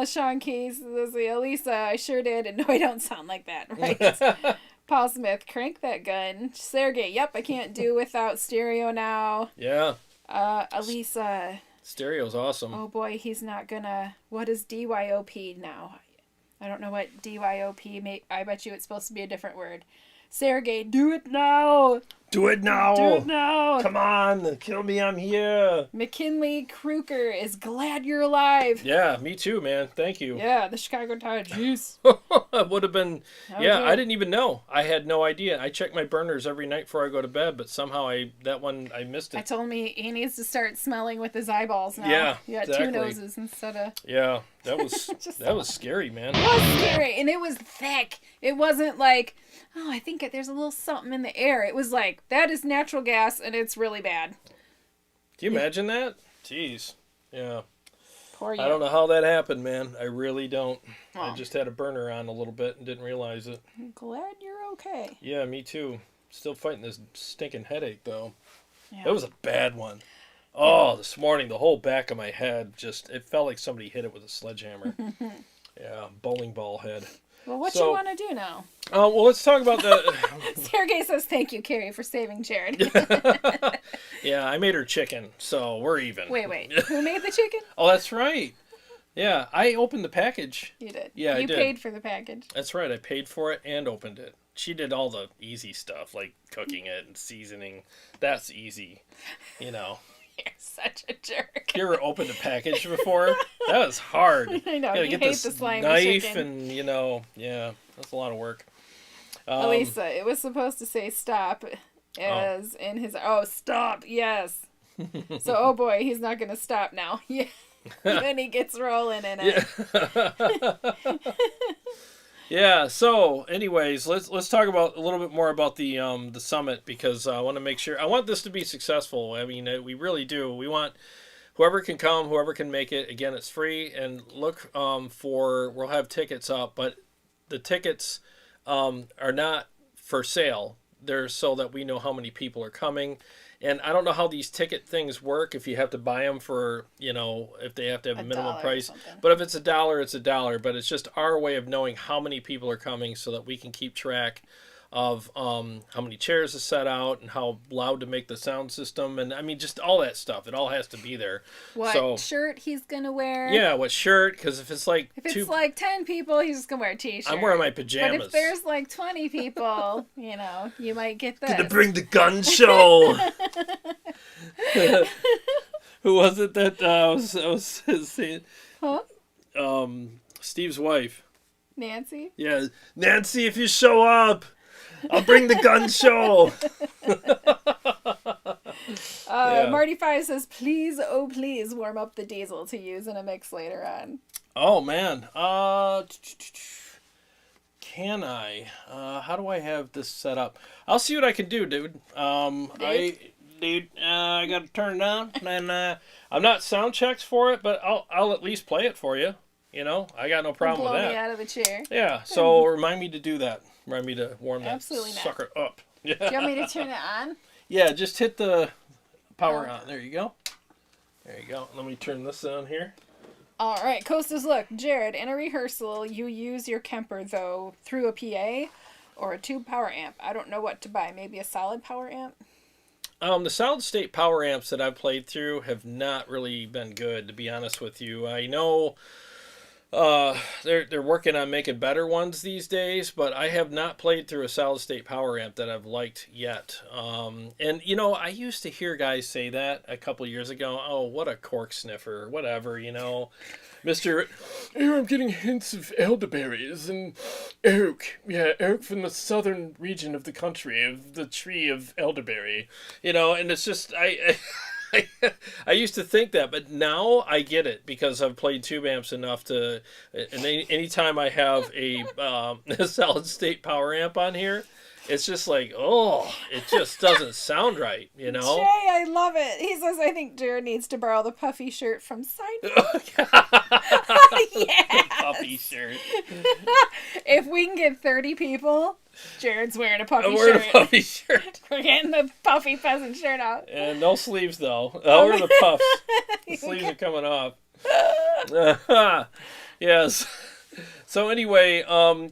Sean Case says, Elisa, I sure did. And no, I don't sound like that, right? Paul Smith, crank that gun. Sergey, yep, I can't do without stereo now. Yeah. Elisa, Stereo's awesome. oh boy, he's not gonna. What is DYOP now? I don't know what DYOP I bet you it's supposed to be a different word. Sergey, do it now. Do it now. Do it now. Come on, kill me, I'm here. McKinley Kruger is glad you're alive. Yeah, me too, man. Thank you. Yeah, the Chicago Tide juice. It would have been. Yeah, I didn't even know. I had no idea. I check my burners every night before I go to bed, but somehow I missed it. I told me he needs to start smelling with his eyeballs now. Yeah, you got exactly. 2 noses instead of. Yeah, that was scary, man. It was scary, and it was thick. It wasn't like, oh, I think there's a little something in the air. It was like, that is natural gas, and it's really bad. Can you imagine that? Jeez. Yeah. Poor you. I don't know how that happened, man. I really don't. Oh. I just had a burner on a little bit and didn't realize it. I'm glad you're okay. Yeah, me too. Still fighting this stinking headache, though. Yeah. It was a bad one. Oh, this morning, the whole back of my head it felt like somebody hit it with a sledgehammer. Yeah, bowling ball head. Well, what you want to do now? Well, let's talk about the... Sergey says, thank you, Kari, for saving Jarrod. Yeah, I made her chicken, so we're even. Wait. Who made the chicken? Oh, that's right. Yeah, I opened the package. You did. Yeah, I You did. paid for the package. That's right. I paid for it and opened it. She did all the easy stuff, like cooking it and seasoning. That's easy, You're such a jerk. You ever opened a package before? That was hard. I know, Gotta you get hate this the slimy knife chicken. and, yeah, that's a lot of work. Elisa, it was supposed to say stop as in his... Oh, stop, yes. So, oh boy, he's not going to stop now. Yeah. Then he gets rolling in it. Yeah, so anyways, let's talk about a little bit more about the summit, because I want to make sure I want this to be successful. I mean, we really do. We want whoever can come, whoever can make it. Again, it's free, and look we'll have tickets up, but the tickets are not for sale. They're so that we know how many people are coming. And I don't know how these ticket things work, if you have to buy them for, if they have to have a minimum price. But if it's $1, it's $1. But it's just our way of knowing how many people are coming so that we can keep track of how many chairs is set out and how loud to make the sound system. And I mean, just all that stuff. It all has to be there. What shirt he's going to wear. Yeah, what shirt. Because if it's like... If it's like 10 people, he's just going to wear a t-shirt. I'm wearing my pajamas. But if there's like 20 people, you might get this. Gonna bring the gun show. Who was it that was saying? Huh? Steve's wife. Nancy? Yeah, Nancy, if you show up, I'll bring the gun show. Marty 5 says, please, oh please, warm up the diesel to use in a mix later on. Oh, man. Can I? How do I have this set up? I'll see what I can do, dude. I got to turn it on. And I'm not sound checks for it, but I'll at least play it for you. I got no problem with that. Blow me out of the chair. Yeah, so remind me to do that. Remind me to warm that Absolutely not. sucker up. Yeah. Do you want me to turn it on? Yeah, just hit the power on. There you go. There you go. Let me turn this on here. All right, Costas, look. Jarrod, in a rehearsal, you use your Kemper, though, through a PA or a tube power amp. I don't know what to buy. Maybe a solid power amp? The solid state power amps that I've played through have not really been good, to be honest with you. I know they're working on making better ones these days, but I have not played through a solid state power amp that I've liked yet. And I used to hear guys say that a couple years ago. Oh, what a cork sniffer, whatever, Mr. I'm getting hints of elderberries and oak. Yeah, oak from the southern region of the country, of the tree of elderberry. And it's just, I used to think that, but now I get it because I've played tube amps enough to, and anytime I have a solid state power amp on here, it's just like, it just doesn't sound right, Jay, I love it. He says, I think Jarrod needs to borrow the puffy shirt from Seinfeld. Yeah. Puffy shirt. If we can get 30 people, Jarrod's wearing a puffy shirt. I'm wearing a puffy shirt. We're getting the puffy peasant shirt out. And no sleeves, though. I'll wear the puffs. The sleeves are coming off. Yes. So anyway,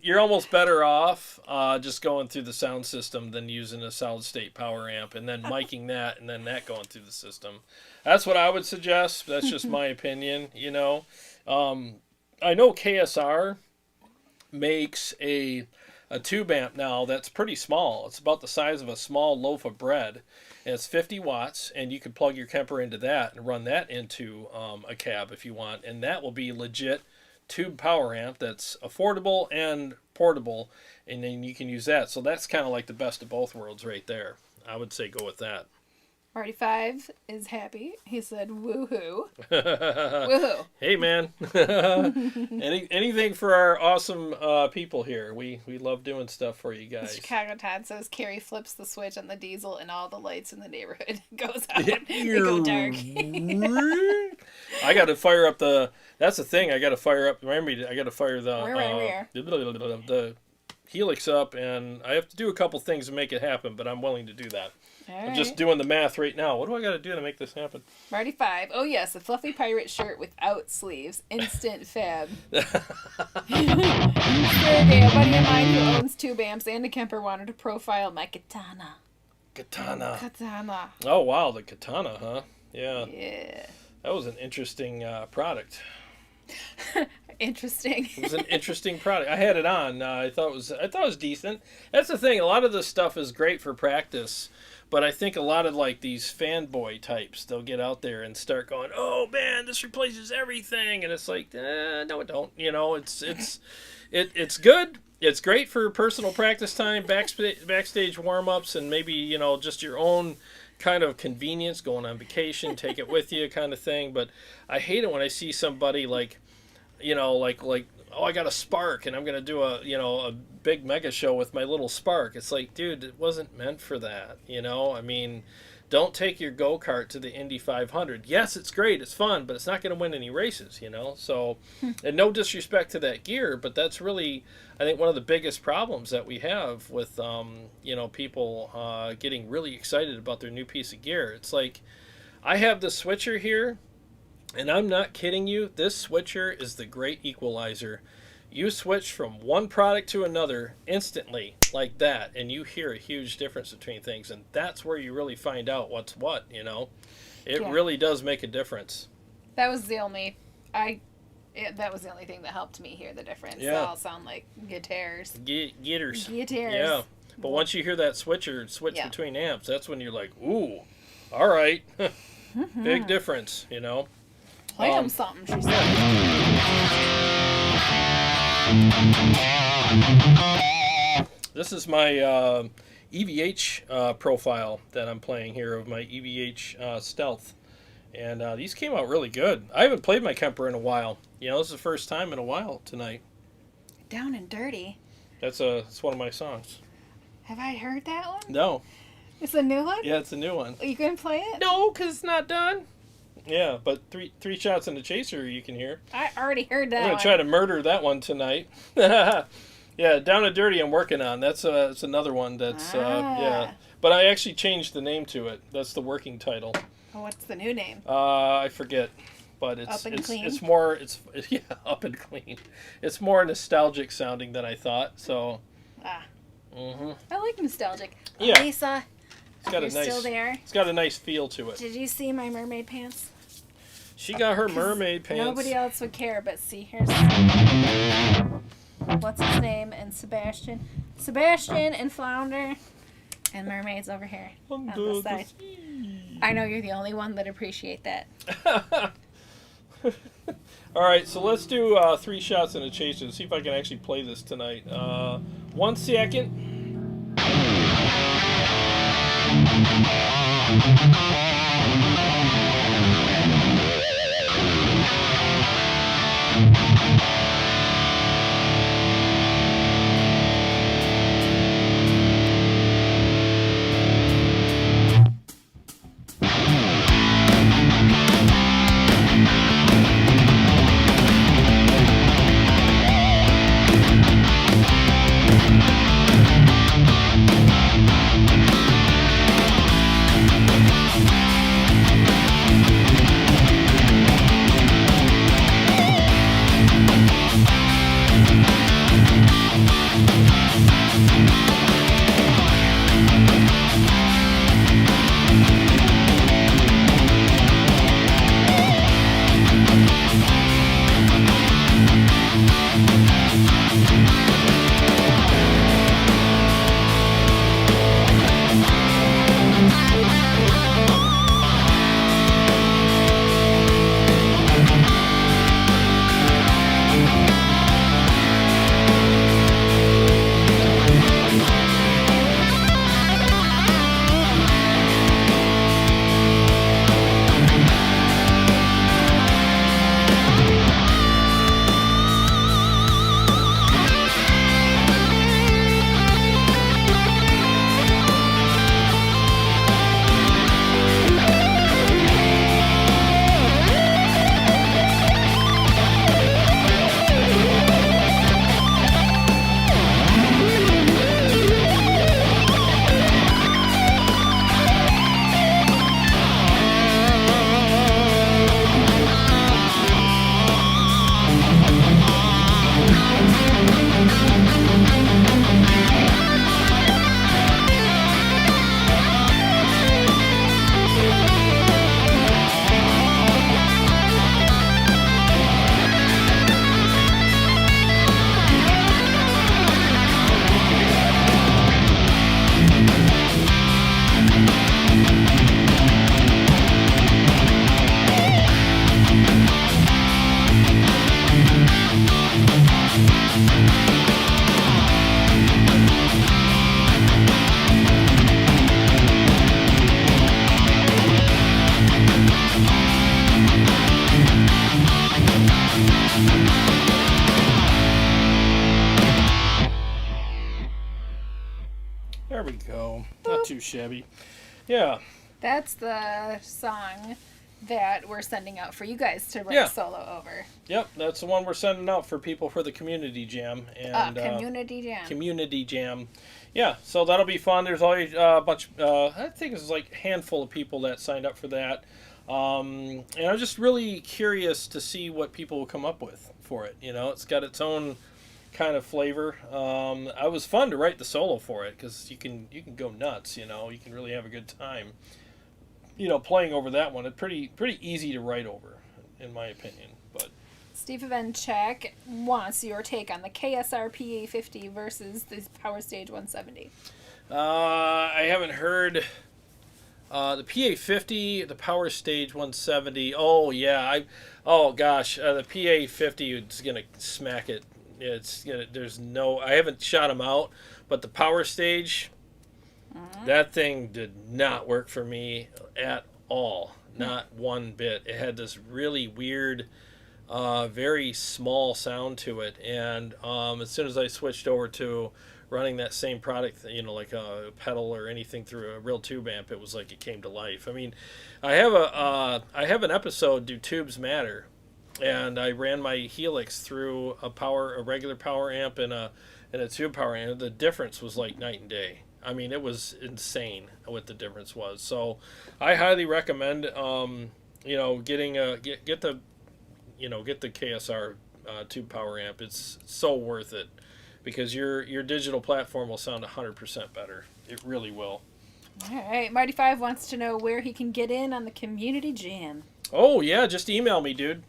you're almost better off just going through the sound system than using a solid state power amp and then miking that and then that going through the system. That's what I would suggest. That's just my opinion, I know KSR makes a tube amp now that's pretty small. It's about the size of a small loaf of bread. And it's 50 watts, and you can plug your Kemper into that and run that into a cab if you want. And that will be legit tube power amp that's affordable and portable, and then you can use that. So that's kind of like the best of both worlds right there. I would say go with that. Marty 5 is happy. He said, woohoo. Woohoo. Hey, man. Anything for our awesome people here. We love doing stuff for you guys. Chicago Todd says, Kari flips the switch on the diesel and all the lights in the neighborhood goes out. They go dark. I got to fire up that's the thing. I got to fire up, remember, I got to fire the HELIX up, and I have to do a couple things to make it happen, but I'm willing to do that. I'm just doing the math right now. What do I got to do to make this happen? Marty 5. Oh, yes, a fluffy pirate shirt without sleeves. Instant fab. Sergey, a buddy of mine who owns tube amps and a Kemper, wanted to profile my katana. Katana. Oh, wow, the katana, huh? Yeah. Yeah. That was an interesting product. Interesting. It was an interesting product. I had it on. I thought it was decent. That's the thing. A lot of this stuff is great for practice, but I think a lot of like these fanboy types, they'll get out there and start going, "Oh man, this replaces everything," and it's like, no, it don't. It's good. It's great for personal practice time, backstage warm-ups, and maybe just your own kind of convenience, going on vacation, take it with you kind of thing. But I hate it when I see somebody like oh, I got a Spark and I'm going to do a big mega show with my little Spark. It's like, dude, it wasn't meant for that. I mean, don't take your go-kart to the Indy 500. Yes, it's great, it's fun, but it's not going to win any races, you know. So, and no disrespect to that gear, but that's really, I think, one of the biggest problems that we have with, you know, people getting really excited about their new piece of gear. It's like, I have the switcher here, and I'm not kidding you, this switcher is the great equalizer. You switch from one product to another instantly like that, and you hear a huge difference between things, and that's where you really find out what's what, you know. It really does make a difference. That was the only that was the only thing that helped me hear the difference. Yeah. They all sound like guitars. Getters. Guitars. Yeah. But once you hear that switch between amps, that's when you're like, ooh, all right. Big difference, you know. Play them something, she said. This is my EVH profile that I'm playing here of my EVH Stealth. And these came out really good. I haven't played my Kemper in a while. You know, this is the first time in a while tonight. Down and Dirty. It's one of my songs. Have I heard that one? No. It's a new one? Yeah, it's a new one. Are you going to play it? No, because it's not done. Yeah, but three shots in the chaser you can hear. I already heard that I'm going to try to murder that one tonight. Yeah, Down and Dirty I'm working on. That's it's another one that's, yeah. But I actually changed the name to it. That's the working title. Oh, what's the new name? I forget. But Clean? it's more, yeah, Up and Clean. It's more nostalgic sounding than I thought, so. I like nostalgic. Yeah. Lisa, You're still there? It's got a nice feel to it. Did you see my mermaid pants? She got her mermaid pants. Nobody else would care, but see, here's what's his name and Sebastian and Flounder and mermaids over here on the side. I know you're the only one that appreciate that. All right, so let's do 3 shots in a chaser and see if I can actually play this tonight. 1 second. There we go. Not too shabby. Yeah. That's the song that we're sending out for you guys to write Yeah. solo over. Yep, that's the one we're sending out for people for the community jam. And Community Jam. Community jam. Yeah, so that'll be fun. There's always a bunch, I think it's like a handful of people that signed up for that. And I'm just really curious to see what people will come up with for it. You know, it's got its own kind of flavor. It was fun to write the solo for it because you can go nuts. You know, you can really have a good time. You know, playing over that one, it's pretty easy to write over, in my opinion. But Steve Venchek wants your take on the KSR PA50 versus the Power Stage 170. I haven't heard the PA50, the Power Stage 170. Oh yeah, oh gosh, the PA50 is gonna smack it. It's gonna. There's no. I haven't shot them out, but the Power Stage. That thing did not work for me at all. Not one bit. It had this really weird, very small sound to it. And as soon as I switched over to running that same product, you know, like a pedal or anything through a real tube amp, it was like it came to life. I mean, I have an episode, Do Tubes Matter? And I ran my HELIX through a regular power amp and a tube power amp. The difference was like night and day. I mean, it was insane what the difference was. So, I highly recommend, you know, getting get the KSR tube power amp. It's so worth it because your digital platform will sound 100% better. It really will. All right, Marty 5 wants to know where he can get in on the community jam. Oh yeah, just email me, dude.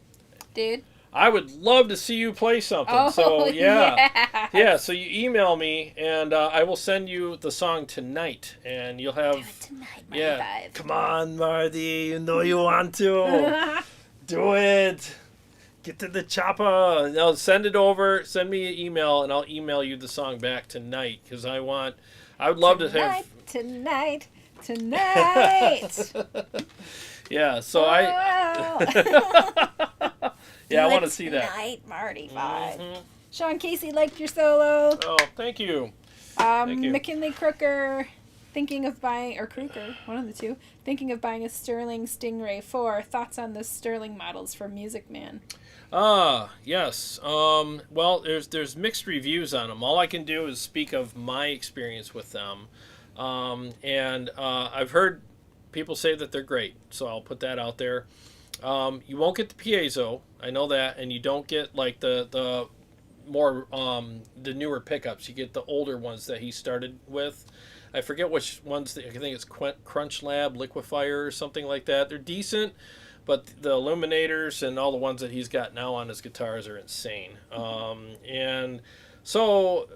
Dude. I would love to see you play something. Oh, so yeah. yes. Yeah, so you email me and I will send you the song tonight and you'll have Do it tonight, Marty 5. Come on, Marty. You know you want to. Do it. Get to the chopper. No, send it over. Send me an email and I'll email you the song back tonight because I would love to have Tonight. Yeah, so yeah, I want to see that. Tonight, Marty 5. Mhm. Sean Casey liked your solo. Oh, thank you. Thank you. McKinley Crooker, thinking of buying, or Kruger, one of the two, thinking of buying a Sterling Stingray 4. Thoughts on the Sterling models from Music Man? Yes. Well, there's mixed reviews on them. All I can do is speak of my experience with them. And I've heard people say that they're great, so I'll put that out there. You won't get the piezo, I know that, and you don't get like the more the newer pickups. You get the older ones that he started with. I forget which ones. I think it's Crunch Lab Liquefier or something like that. They're decent, but the illuminators and all the ones that he's got now on his guitars are insane. And so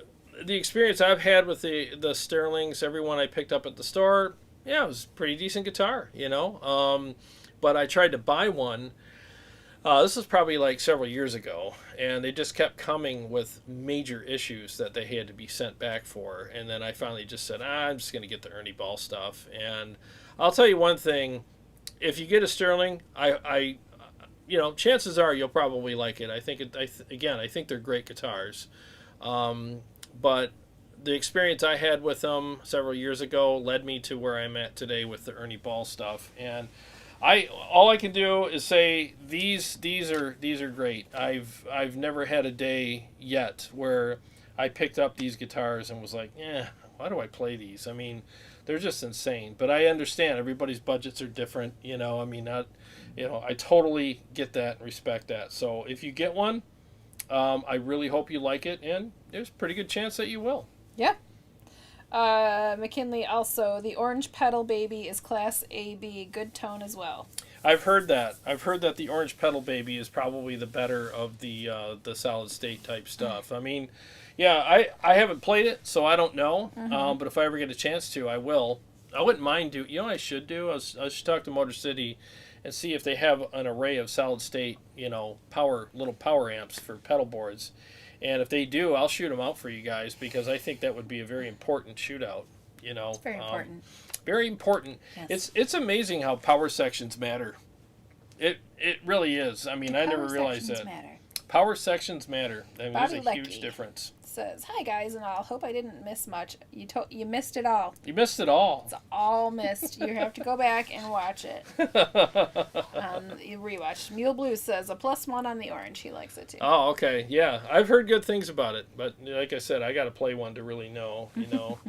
the experience I've had with the Sterlings, every one I picked up at the store, yeah, it was a pretty decent guitar, you know. But I tried to buy one. This was probably like several years ago, and they just kept coming with major issues that they had to be sent back for. And then I finally just said, I'm just going to get the Ernie Ball stuff. And I'll tell you one thing: if you get a Sterling, I you know, chances are you'll probably like it. I think I think they're great guitars. But the experience I had with them several years ago led me to where I'm at today with the Ernie Ball stuff. And all I can do is say these are great. I've never had a day yet where I picked up these guitars and was like, why do I play these? I mean, they're just insane. But I understand everybody's budgets are different, you know. I mean, I totally get that and respect that. So if you get one, I really hope you like it, and there's a pretty good chance that you will. Yeah. McKinley also, the Orange Pedal Baby is Class AB, good tone as well. I've heard that. I've heard that the Orange Pedal Baby is probably the better of the solid state type stuff. I mean, yeah, I haven't played it, so I don't know. But if I ever get a chance to, I will. I wouldn't mind do. You know what I should do? I should talk to Motor City and see if they have an array of solid state, you know, little power amps for pedal boards. And if they do, I'll shoot them out for you guys because I think that would be a very important shootout. You know, It's very important. Very important. Yes. It's amazing how power sections matter. It really is. I mean, I never realized that. Matter. Power sections matter. I mean, Bobby there's a huge Leckie difference. says, "Hi guys and all. Hope I didn't miss much. You missed it all. You missed it all. It's all missed. You have to go back and watch it. You rewatch." Mule Blue says a +1 on the orange. He likes it too. Oh, okay. Yeah, I've heard good things about it, but like I said, I got to play one to really know. You know.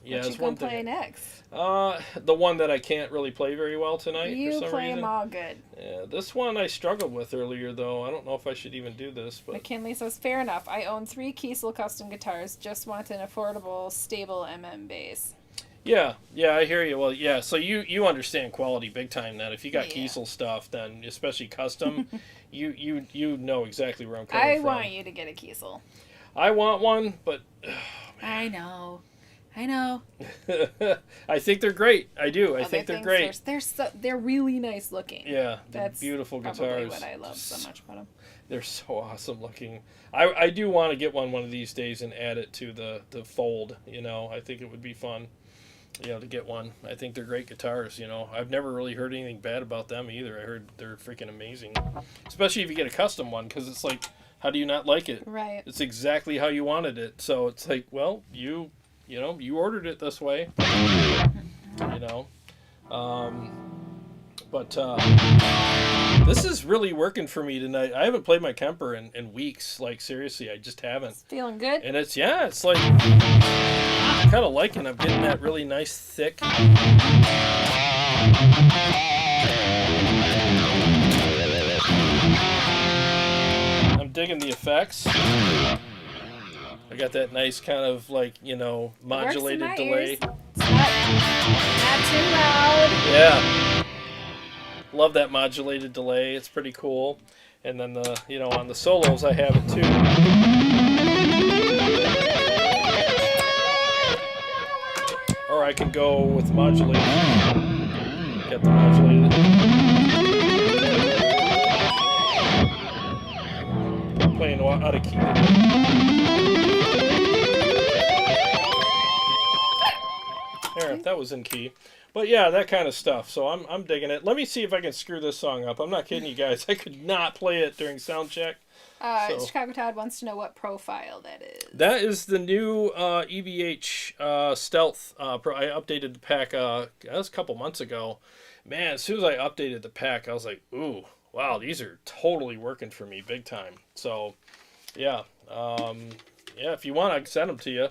Yeah, what it's you gonna one thing. play next? The one that I can't really play very well tonight. You for some play reason. them all good. Yeah, this one I struggled with earlier, though. I don't know if I should even do this, but McKinley says, "Fair enough. I own 3 Kiesel custom guitars. Just want an affordable, stable bass." yeah, I hear you. Well, yeah, so you understand quality big time. Then if you got Yeah. Kiesel stuff, then especially custom, you know exactly where I'm coming from. I want you to get a Kiesel. I want one, but I know. I think they're great. I do. I think they're great. They're really nice looking. Yeah, they're That's beautiful probably guitars. what I love so much about them. They're so awesome looking. I do want to get one of these days and add it to the fold. You know, I think it would be fun. You know, to get one. I think they're great guitars. You know, I've never really heard anything bad about them either. I heard they're freaking amazing, especially if you get a custom one, because it's like, how do you not like it? Right. It's exactly how you wanted it. So it's like, well, you ordered it this way. You know. But this is really working for me tonight. I haven't played my Kemper in weeks. Like, seriously, I just haven't. Feeling good? And it's like, I'm kind of liking. I'm getting that really nice, thick. I'm digging the effects. I got that nice kind of like, modulated delay. It's not too loud. Yeah. Love that modulated delay. It's pretty cool. And then on the solos I have it too. Or I can go with modulated. Get the modulated. I'm playing out of key. There, that was in key. But yeah, that kind of stuff. So I'm digging it. Let me see if I can screw this song up. I'm not kidding you guys. I could not play it during sound check. Chicago Todd wants to know what profile that is. That is the new EVH Stealth. I updated the pack. That was a couple months ago. Man, as soon as I updated the pack, I was like, ooh, wow, these are totally working for me big time. So, yeah. If you want, I can send them to you,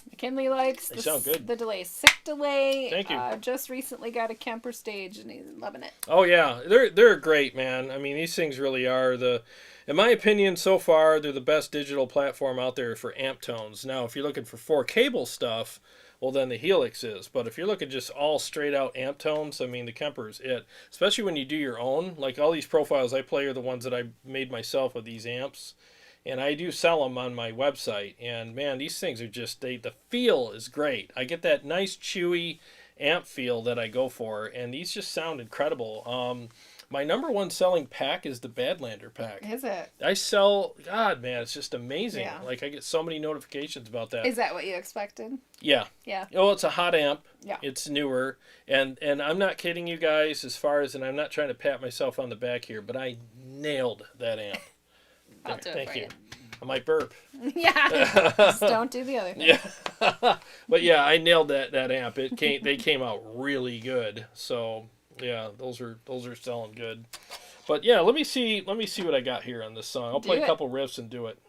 McKinley likes They sound good. the delay. Sick delay. Thank you. Just recently got a Kemper stage and he's loving it. Oh yeah, they're great, man. I mean, these things really are in my opinion, so far they're the best digital platform out there for amp tones. Now, if you're looking for 4-cable stuff, well then the HELIX is. But if you're looking just all straight out amp tones, I mean the Kemper is it. Especially when you do your own. Like all these profiles I play are the ones that I made myself with these amps. And I do sell them on my website. And man, these things are just, the feel is great. I get that nice chewy amp feel that I go for. And these just sound incredible. My number one selling pack is the Badlander pack. Is it? God, man, it's just amazing. Yeah. Like I get so many notifications about that. Is that what you expected? Yeah. Yeah. Oh, it's a hot amp. Yeah. It's newer. And I'm not kidding you guys and I'm not trying to pat myself on the back here, but I nailed that amp. I'll do it Thank for you. I might burp. Yeah. Just don't do the other thing. Yeah. But yeah, I nailed that amp. They came out really good. So yeah, those are selling good. But yeah, let me see what I got here on this song. I'll play a couple riffs and do it.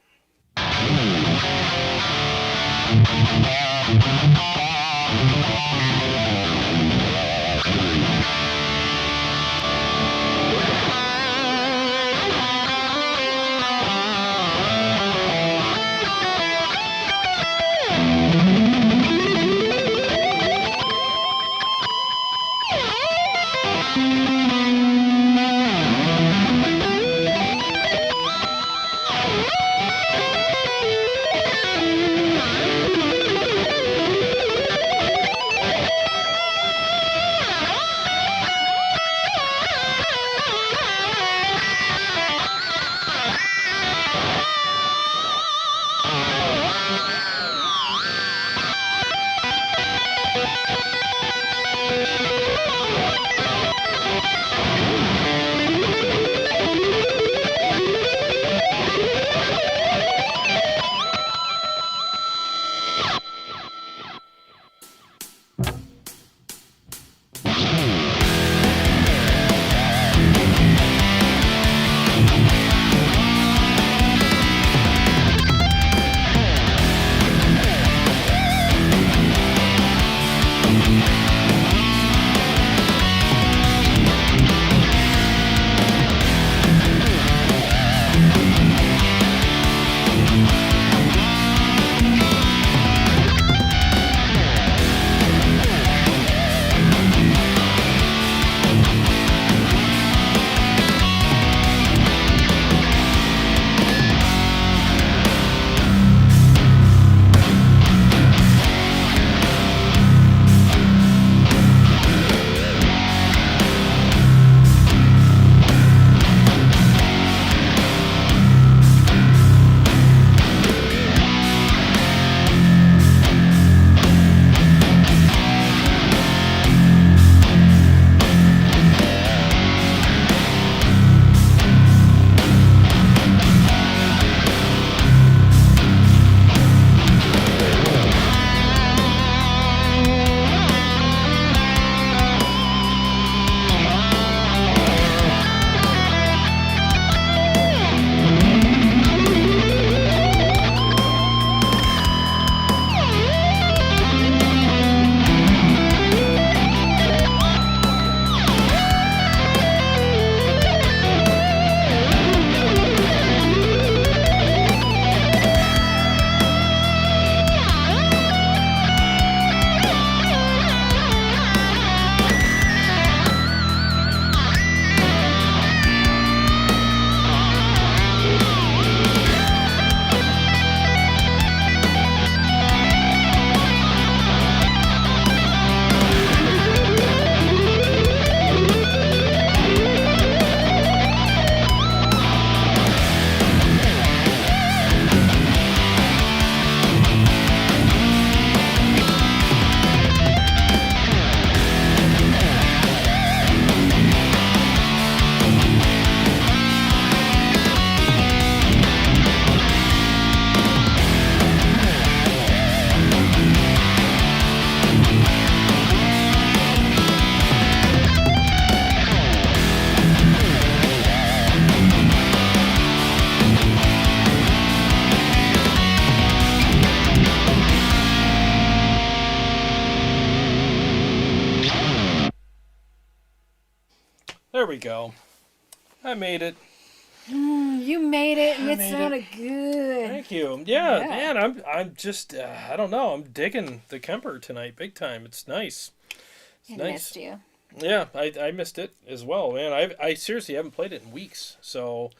There we go. I made it. You made it, and I it made sounded good. Thank you. Yeah, Yeah. man, I'm just, I don't know. I'm digging the Kemper tonight big time. It's nice. It's I nice. missed you. Yeah, I missed it as well, man. I seriously haven't played it in weeks. So,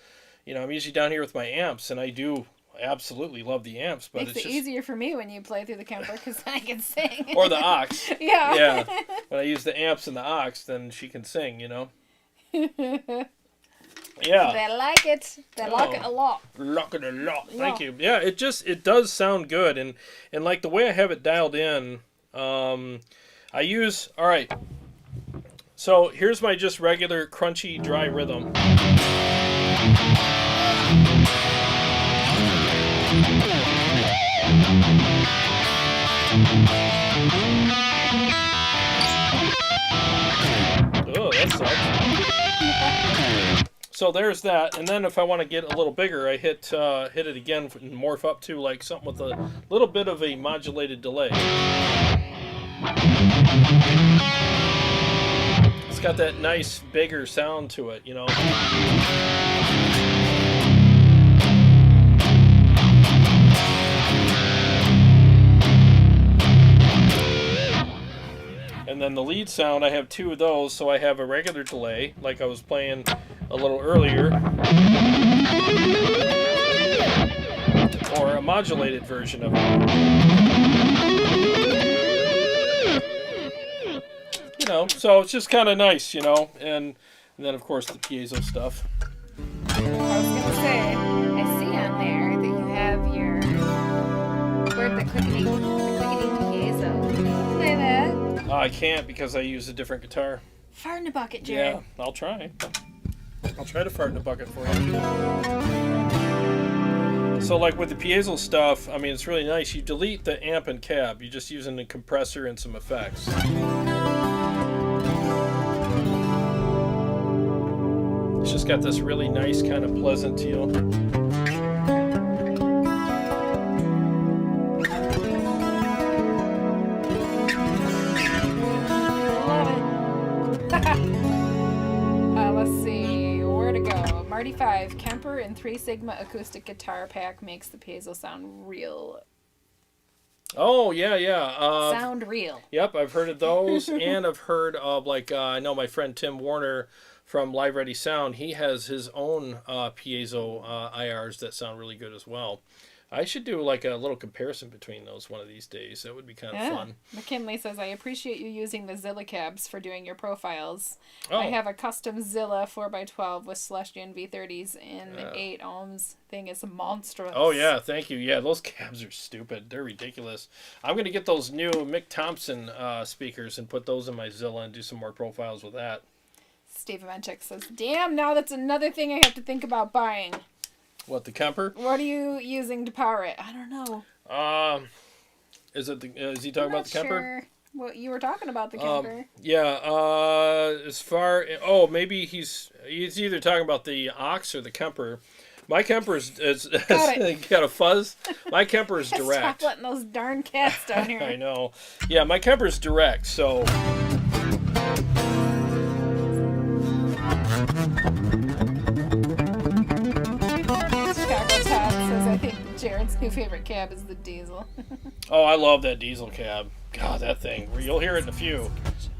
I'm usually down here with my amps, and I do absolutely love the amps. But Makes it's it just... easier for me when you play through the Kemper because I can sing. Or the aux. Yeah. Yeah. When I use the amps and the aux, then she can sing, Yeah. They like it. They like it a lot. Like it a lot. Thank Yeah. you. Yeah, it does sound good, and like the way I have it dialed in, I use, all right. So here's my just regular crunchy dry rhythm. Oh, that sucks. So there's that, and then if I want to get a little bigger, I hit it again and morph up to like something with a little bit of a modulated delay. It's got that nice bigger sound to it, And then the lead sound, I have two of those, so I have a regular delay, like I was playing a little earlier, or a modulated version of it. So it's just kind of nice, and then of course the piezo stuff. I was gonna say, I see on there that you have your the clickety piezo. Can you play that? I can't because I use a different guitar. Fart in a bucket, Jarrod. Yeah, I'll try. I'll try to fart in a bucket for you. So like with the piezo stuff, I mean, it's really nice. You delete the amp and cab. You're just using the compressor and some effects. It's just got this really nice kind of pleasant feel. Let's see, where to go? Marty 5, Kemper and 3 Sigma acoustic guitar pack makes the piezo sound real. Oh, yeah. Sound real. Yep, I've heard of those, and I've heard of, I know my friend Tim Warner from Live Ready Sound, he has his own piezo IRs that sound really good as well. I should do a little comparison between those one of these days. That would be kind of fun. McKinley says, I appreciate you using the Zilla cabs for doing your profiles. Oh. I have a custom Zilla 4x12 with Celestion V30s and 8 ohms. Thing is monstrous. Oh, yeah, thank you. Yeah, those cabs are stupid. They're ridiculous. I'm going to get those new Mick Thompson speakers and put those in my Zilla and do some more profiles with that. Steve Menchik says, damn, now that's another thing I have to think about buying. What, the Kemper? What are you using to power it? I don't know. Is he talking about the Kemper? Sure. Well, you were talking about the Kemper. Maybe he's either talking about the aux or the Kemper. My Kemper is got a fuzz. My Kemper is direct. Stop letting those darn cats down here. I know. Yeah, my Kemper is direct, so. I think Jared's new favorite cab is the diesel. Oh, I love that diesel cab. God, that thing. You'll hear it in a few.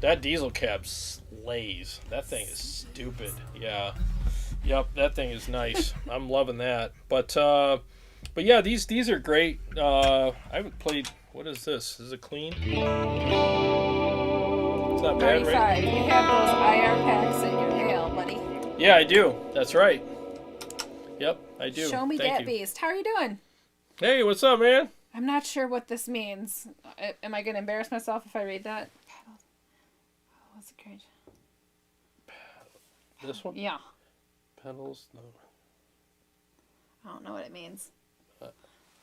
That diesel cab slays. That thing is stupid. Yeah. Yep, that thing is nice. I'm loving that. But yeah, these are great. I haven't played. What is this? Is it clean? It's not bad, right? You have those IR packs in your mail, buddy. Yeah, I do. That's right. Yep, I do. Show me Thank that you. beast. How are you doing? Hey, what's up, man? I'm not sure what this means. Am I going to embarrass myself if I read that? Oh, what's it great? This one? Yeah. Pedals? No. I don't know what it means.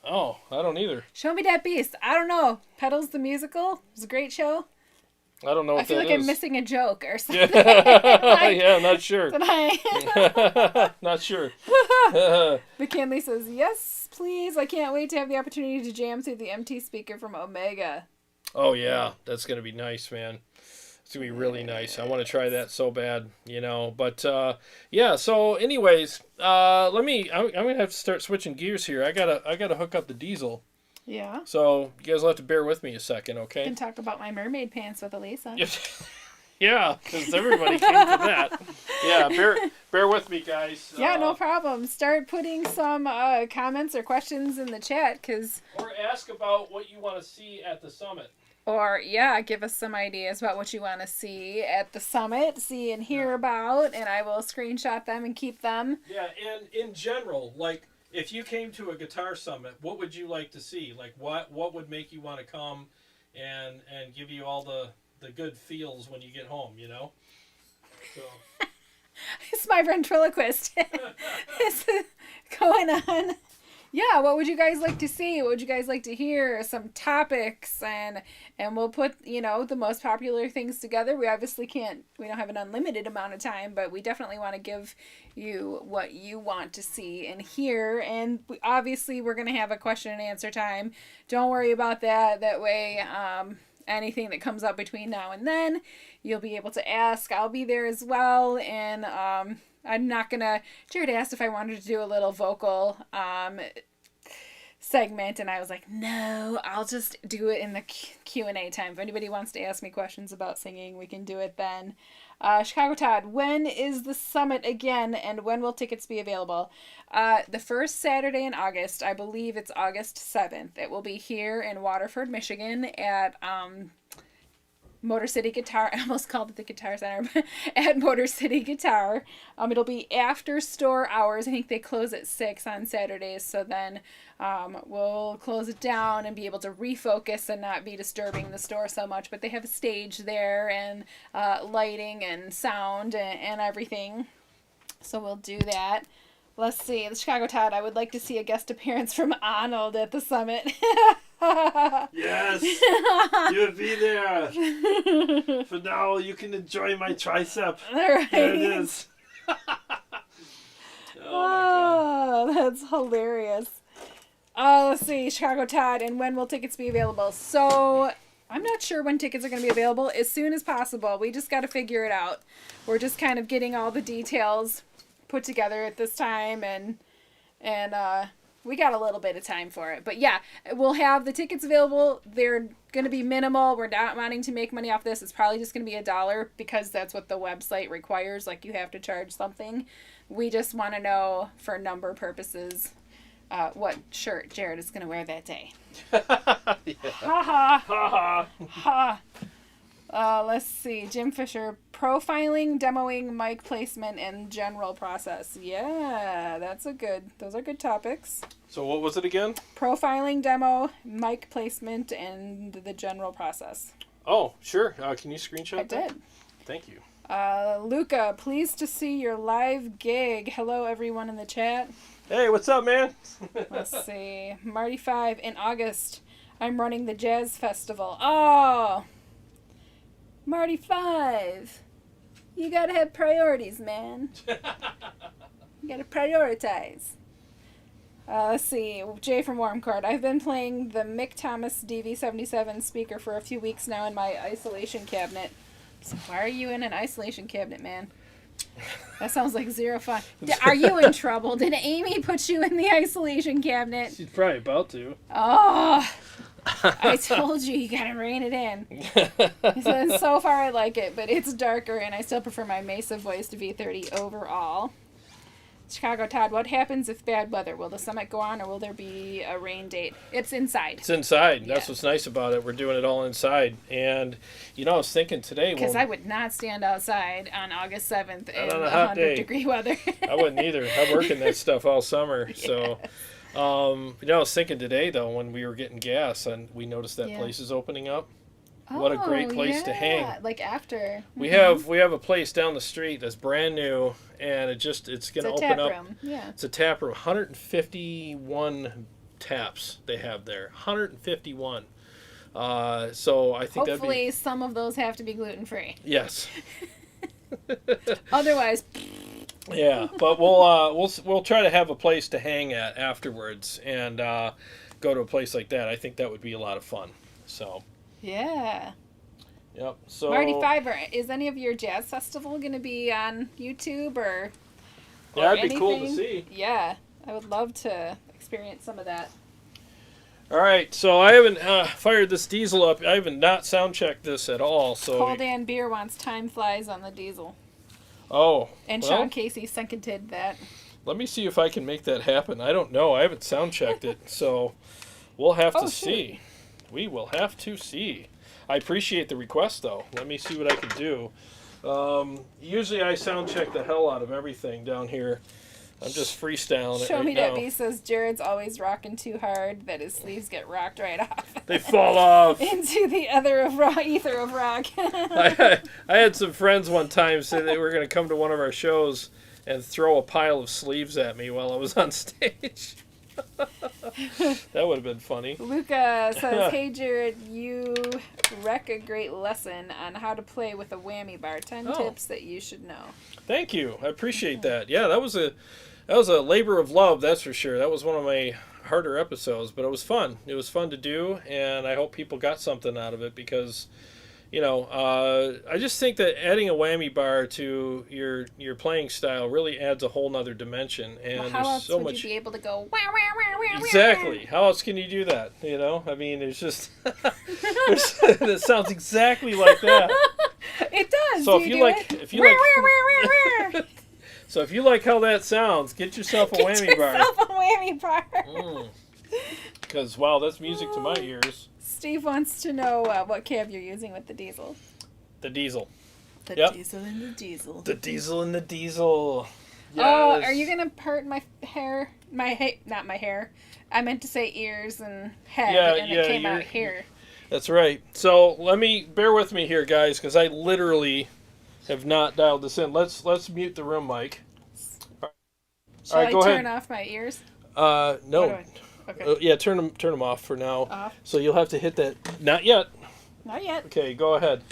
Oh, I don't either. Show me that beast. I don't know. Pedals the musical. It was a great show. I don't know what I feel that like is. I'm missing a joke or something. Yeah, not sure. Not sure. McKinley says, yes, please. I can't wait to have the opportunity to jam through the MT speaker from Omega. Oh, yeah. That's going to be nice, man. It's gonna be really nice. I want to try that so bad, But yeah. So, anyways, I'm gonna have to start switching gears here. I gotta hook up the diesel. Yeah. So you guys will have to bear with me a second, I okay? can talk about my mermaid pants with Elisa. Yeah, because everybody came to that. Yeah, bear with me, guys. Yeah, no problem. Start putting some comments or questions in the chat, or ask about what you want to see at the summit. Or, yeah, give us some ideas about what you want to see at the summit, see and hear about, and I will screenshot them and keep them. Yeah, and in general, like, if you came to a guitar summit, what would you like to see? Like, what would make you want to come and give you all the good feels when you get home, So. It's my ventriloquist. It's going on. Yeah, what would you guys like to see? What would you guys like to hear? Some topics, and we'll put, the most popular things together. We obviously we don't have an unlimited amount of time, but we definitely want to give you what you want to see and hear. And obviously we're going to have a question and answer time. Don't worry about that. That way, anything that comes up between now and then, you'll be able to ask. I'll be there as well, and I'm not gonna. Jarrod asked if I wanted to do a little vocal segment, and I was like, no, I'll just do it in the Q&A time. If anybody wants to ask me questions about singing, we can do it then. Chicago Todd, when is the summit again, and when will tickets be available? The first Saturday in August, I believe it's August 7th. It will be here in Waterford, Michigan at Motor City Guitar. I almost called it the Guitar Center, but at Motor City Guitar. It'll be after store hours. I think they close at 6 on Saturdays, so then we'll close it down and be able to refocus and not be disturbing the store so much. But they have a stage there and lighting and sound and everything, so we'll do that. Let's see, the Chicago Todd, I would like to see a guest appearance from Arnold at the summit. Yes, you would be there. For now, you can enjoy my tricep. All right. There it is. Oh, that's hilarious. Let's see, Chicago Todd, and when will tickets be available? So, I'm not sure when tickets are going to be available. As soon as possible. We just got to figure it out. We're just kind of getting all the details put together at this time, and we got a little bit of time for it. But yeah, we'll have the tickets available. They're going to be minimal. We're not wanting to make money off this. It's probably just going to be $1 because that's what the website requires. Like, you have to charge something. We just want to know, for number purposes, what shirt Jarrod is going to wear that day. Yeah. Ha ha. Ha ha. Let's see. Jim Fisher, profiling, demoing, mic placement, and general process. Yeah, those are good topics. So what was it again? Profiling, demo, mic placement, and the general process. Oh, sure. Can you screenshot I that? did. Thank you. Luca, pleased to see your live gig. Hello, everyone in the chat. Hey, what's up, man? Let's see. Marty 5, in August, I'm running the Jazz Festival. Oh! Marty 5, you gotta have priorities, man. You gotta prioritize. Let's see, Jay from Warmcourt. I've been playing the Mick Thomas DV77 speaker for a few weeks now in my isolation cabinet. So why are you in an isolation cabinet, man? That sounds like zero fun. Are you in trouble? Did Amy put you in the isolation cabinet? She's probably about to. Oh, I told you gotta rein it in. So far I like it, but it's darker and I still prefer my Mesa voice to V30 overall. Chicago Todd, what happens if bad weather? Will the summit go on or will there be a rain date? It's inside. It's inside. That's Yeah. what's nice about it. We're doing it all inside. And, I was thinking today... Because I would not stand outside on August 7th in on a hot day. 100-degree weather. I wouldn't either. I'm working that stuff all summer. Yes. So, I was thinking today, though, when we were getting gas and we noticed that Yeah. place is opening up. What a great place to hang. Like after. We have a place down the street that's brand new, and it's going It's to a open tap up. room. Yeah. It's a tap room. 151 taps they have there. 151. So I think Hopefully some of those have to be gluten-free. yes. Otherwise, Yeah, but we'll try to have a place to hang at afterwards and go to a place like that. I think that would be a lot of fun. So yeah. Yep. So Marty Fiver, is any of your jazz festival going to be on YouTube or yeah, it'd be cool to anything? see. Yeah, I would love to experience some of that. All right, so I haven't fired this diesel up. I haven't not sound checked this at all. So Cold Dan Beer wants Time Flies on the diesel. oh, And well, Sean Casey seconded that. let me see if I can make that happen. I don't know. I haven't sound checked it, so we'll have to see. We will have to see. I appreciate the request, though. Let me see what I can do. Usually I sound check the hell out of everything down here. I'm just freestyling it Show right me now. that B says Jarrod's always rocking too hard that his sleeves get rocked right off. They fall off. Into the ether of rock. I had some friends one time say they were going to come to one of our shows and throw a pile of sleeves at me while I was on stage. That would have been funny. Luca says, hey Jarrod, you wreck a great lesson on how to play with a whammy bar. 10 tips that you should know. Thank you. I appreciate that. Yeah, that was a labor of love, that's for sure. That was one of my harder episodes, but it was fun. It was fun to do, and I hope people got something out of it because, I just think that adding a whammy bar to your playing style really adds a whole nother dimension. And Well, how there's else so would much. you be able to go, wah, wah, wah, wah, wah? Exactly. How else can you do that? I mean, it's just it sounds exactly like that. It does. So Do if you you do like, it? if you Wah, like, wah, wah, wah, wah. so if you like how that sounds, get yourself a Get whammy bar. yourself a whammy bar. Because wow, that's music to my ears. Steve wants to know what cab you're using with the diesel. The diesel. The Yep. diesel and the diesel. The diesel and the diesel. Oh, Yes. are you gonna part my hair? Not my hair. I meant to say ears and head, Yeah, and yeah, it came out you're- here. That's right. So bear with me here, guys, because I literally have not dialed this in. Let's mute the room mic. Shall right, I go turn ahead. off my ears? No. What do I- Okay. Yeah, turn them off for now. Off. So you'll have to hit that. Not yet. Not yet. Okay, go ahead.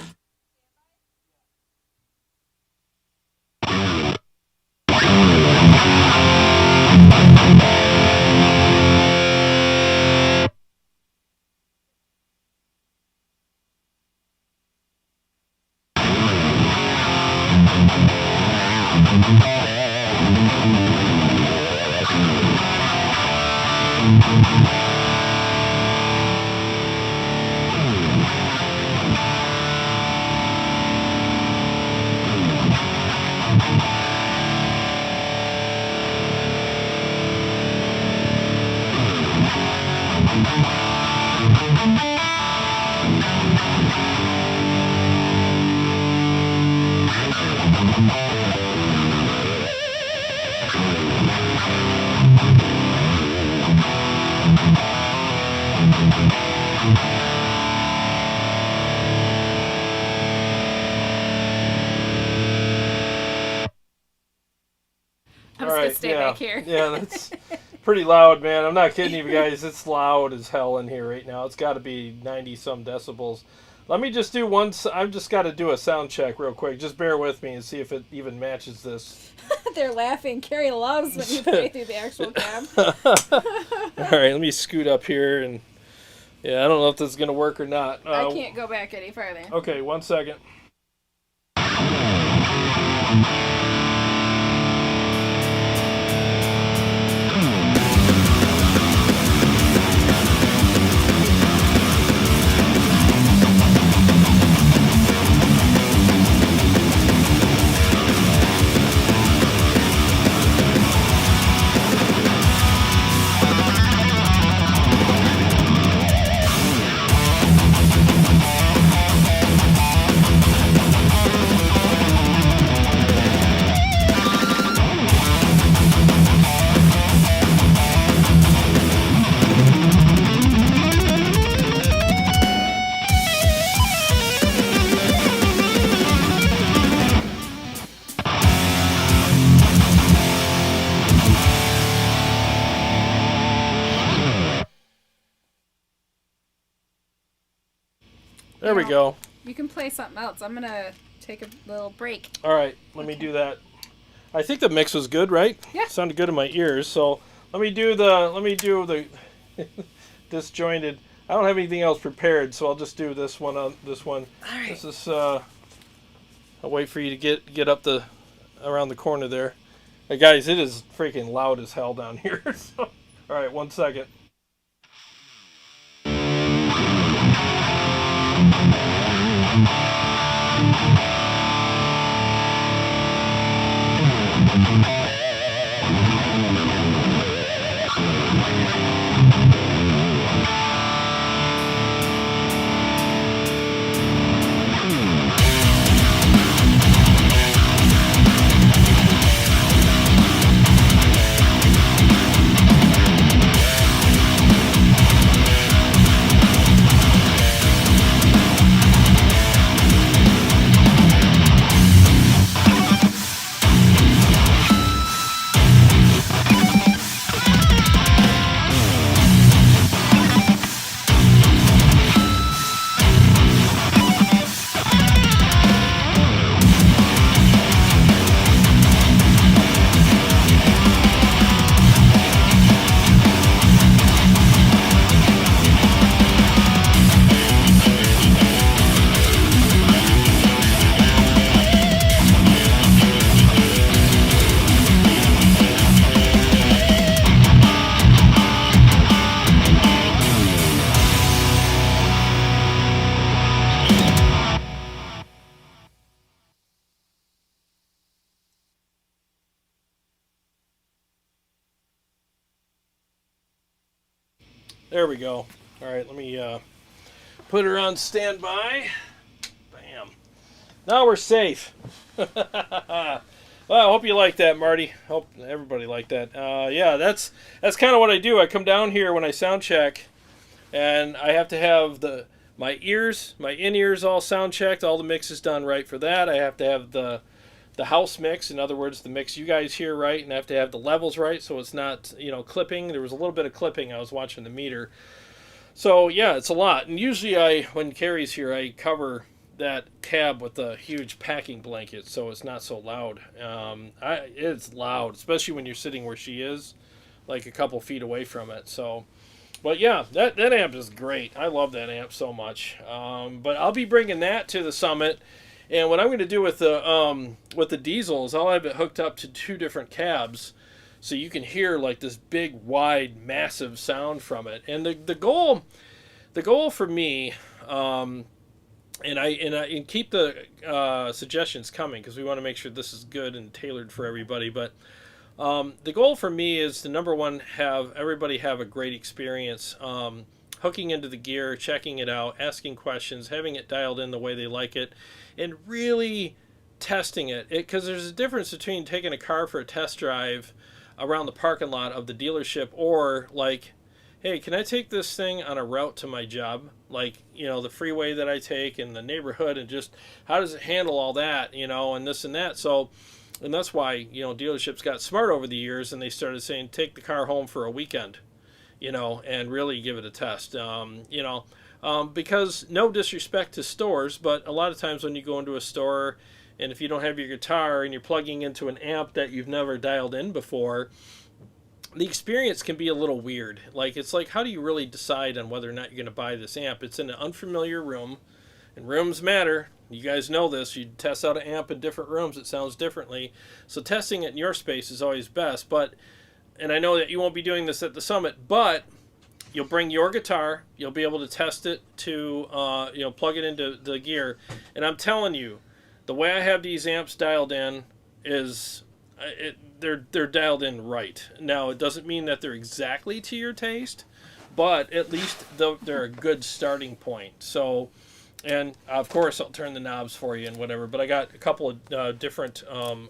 I'm just gonna stay back here. Yeah, that's pretty loud, man. I'm not kidding you guys. It's loud as hell in here right now. It's got to be 90-some decibels. Let me just do one. I've just got to do a sound check real quick. Just bear with me and see if it even matches this. They're laughing. Carrie loves when you play through the actual cab. All right, let me scoot up here and yeah, I don't know if this is gonna work or not. I can't go back any farther. Okay, 1 second. There we go. You can play something else. I'm gonna take a little break. All right, let me do that. I think the mix was good, right? Yeah. Sounded good in my ears. So let me do the disjointed. I don't have anything else prepared, so I'll just do this one on this one. All right. This is I'll wait for you to get up the around the corner there. Hey guys, it is freaking loud as hell down here. So, all right, 1 second. There we go. All right, let me put her on standby. Bam. Now we're safe. Well, I hope you like that, Marty. Hope everybody liked that. Yeah, that's kind of what I do. I come down here when I sound check, and I have to have my in-ears all sound checked. All the mix is done right for that. I have to have the house mix, in other words, the mix you guys hear right, and I have to have the levels right so it's not, clipping. There was a little bit of clipping. I was watching the meter. So, yeah, it's a lot. And usually when Kari's here, I cover that cab with a huge packing blanket so it's not so loud. It's loud, especially when you're sitting where she is, like a couple feet away from it. So, but yeah, that amp is great. I love that amp so much. But I'll be bringing that to the summit. And what I'm going to do with the diesel is I'll have it hooked up to 2 different cabs, so you can hear like this big, wide, massive sound from it. And the goal for me, and keep the suggestions coming because we want to make sure this is good and tailored for everybody. But the goal for me is to, number one, have everybody have a great experience. Hooking into the gear, checking it out, asking questions, having it dialed in the way they like it, and really testing it. Because there's a difference between taking a car for a test drive around the parking lot of the dealership or like, hey, can I take this thing on a route to my job? Like, the freeway that I take in the neighborhood, and just how does it handle all that, and this and that. So, and that's why, dealerships got smart over the years and they started saying, take the car home for a weekend. And really give it a test, because no disrespect to stores, but a lot of times when you go into a store and if you don't have your guitar and you're plugging into an amp that you've never dialed in before, the experience can be a little weird. Like, it's like, how do you really decide on whether or not you're going to buy this amp? It's in an unfamiliar room, and rooms matter. You guys know this. You test out an amp in different rooms, it sounds differently. So testing it in your space is always best, and I know that you won't be doing this at the summit, but you'll bring your guitar. You'll be able to test it to, plug it into the gear. And I'm telling you, the way I have these amps dialed in is they're dialed in right. Now, it doesn't mean that they're exactly to your taste, but at least they're a good starting point. So, and of course, I'll turn the knobs for you and whatever. But I got a couple of different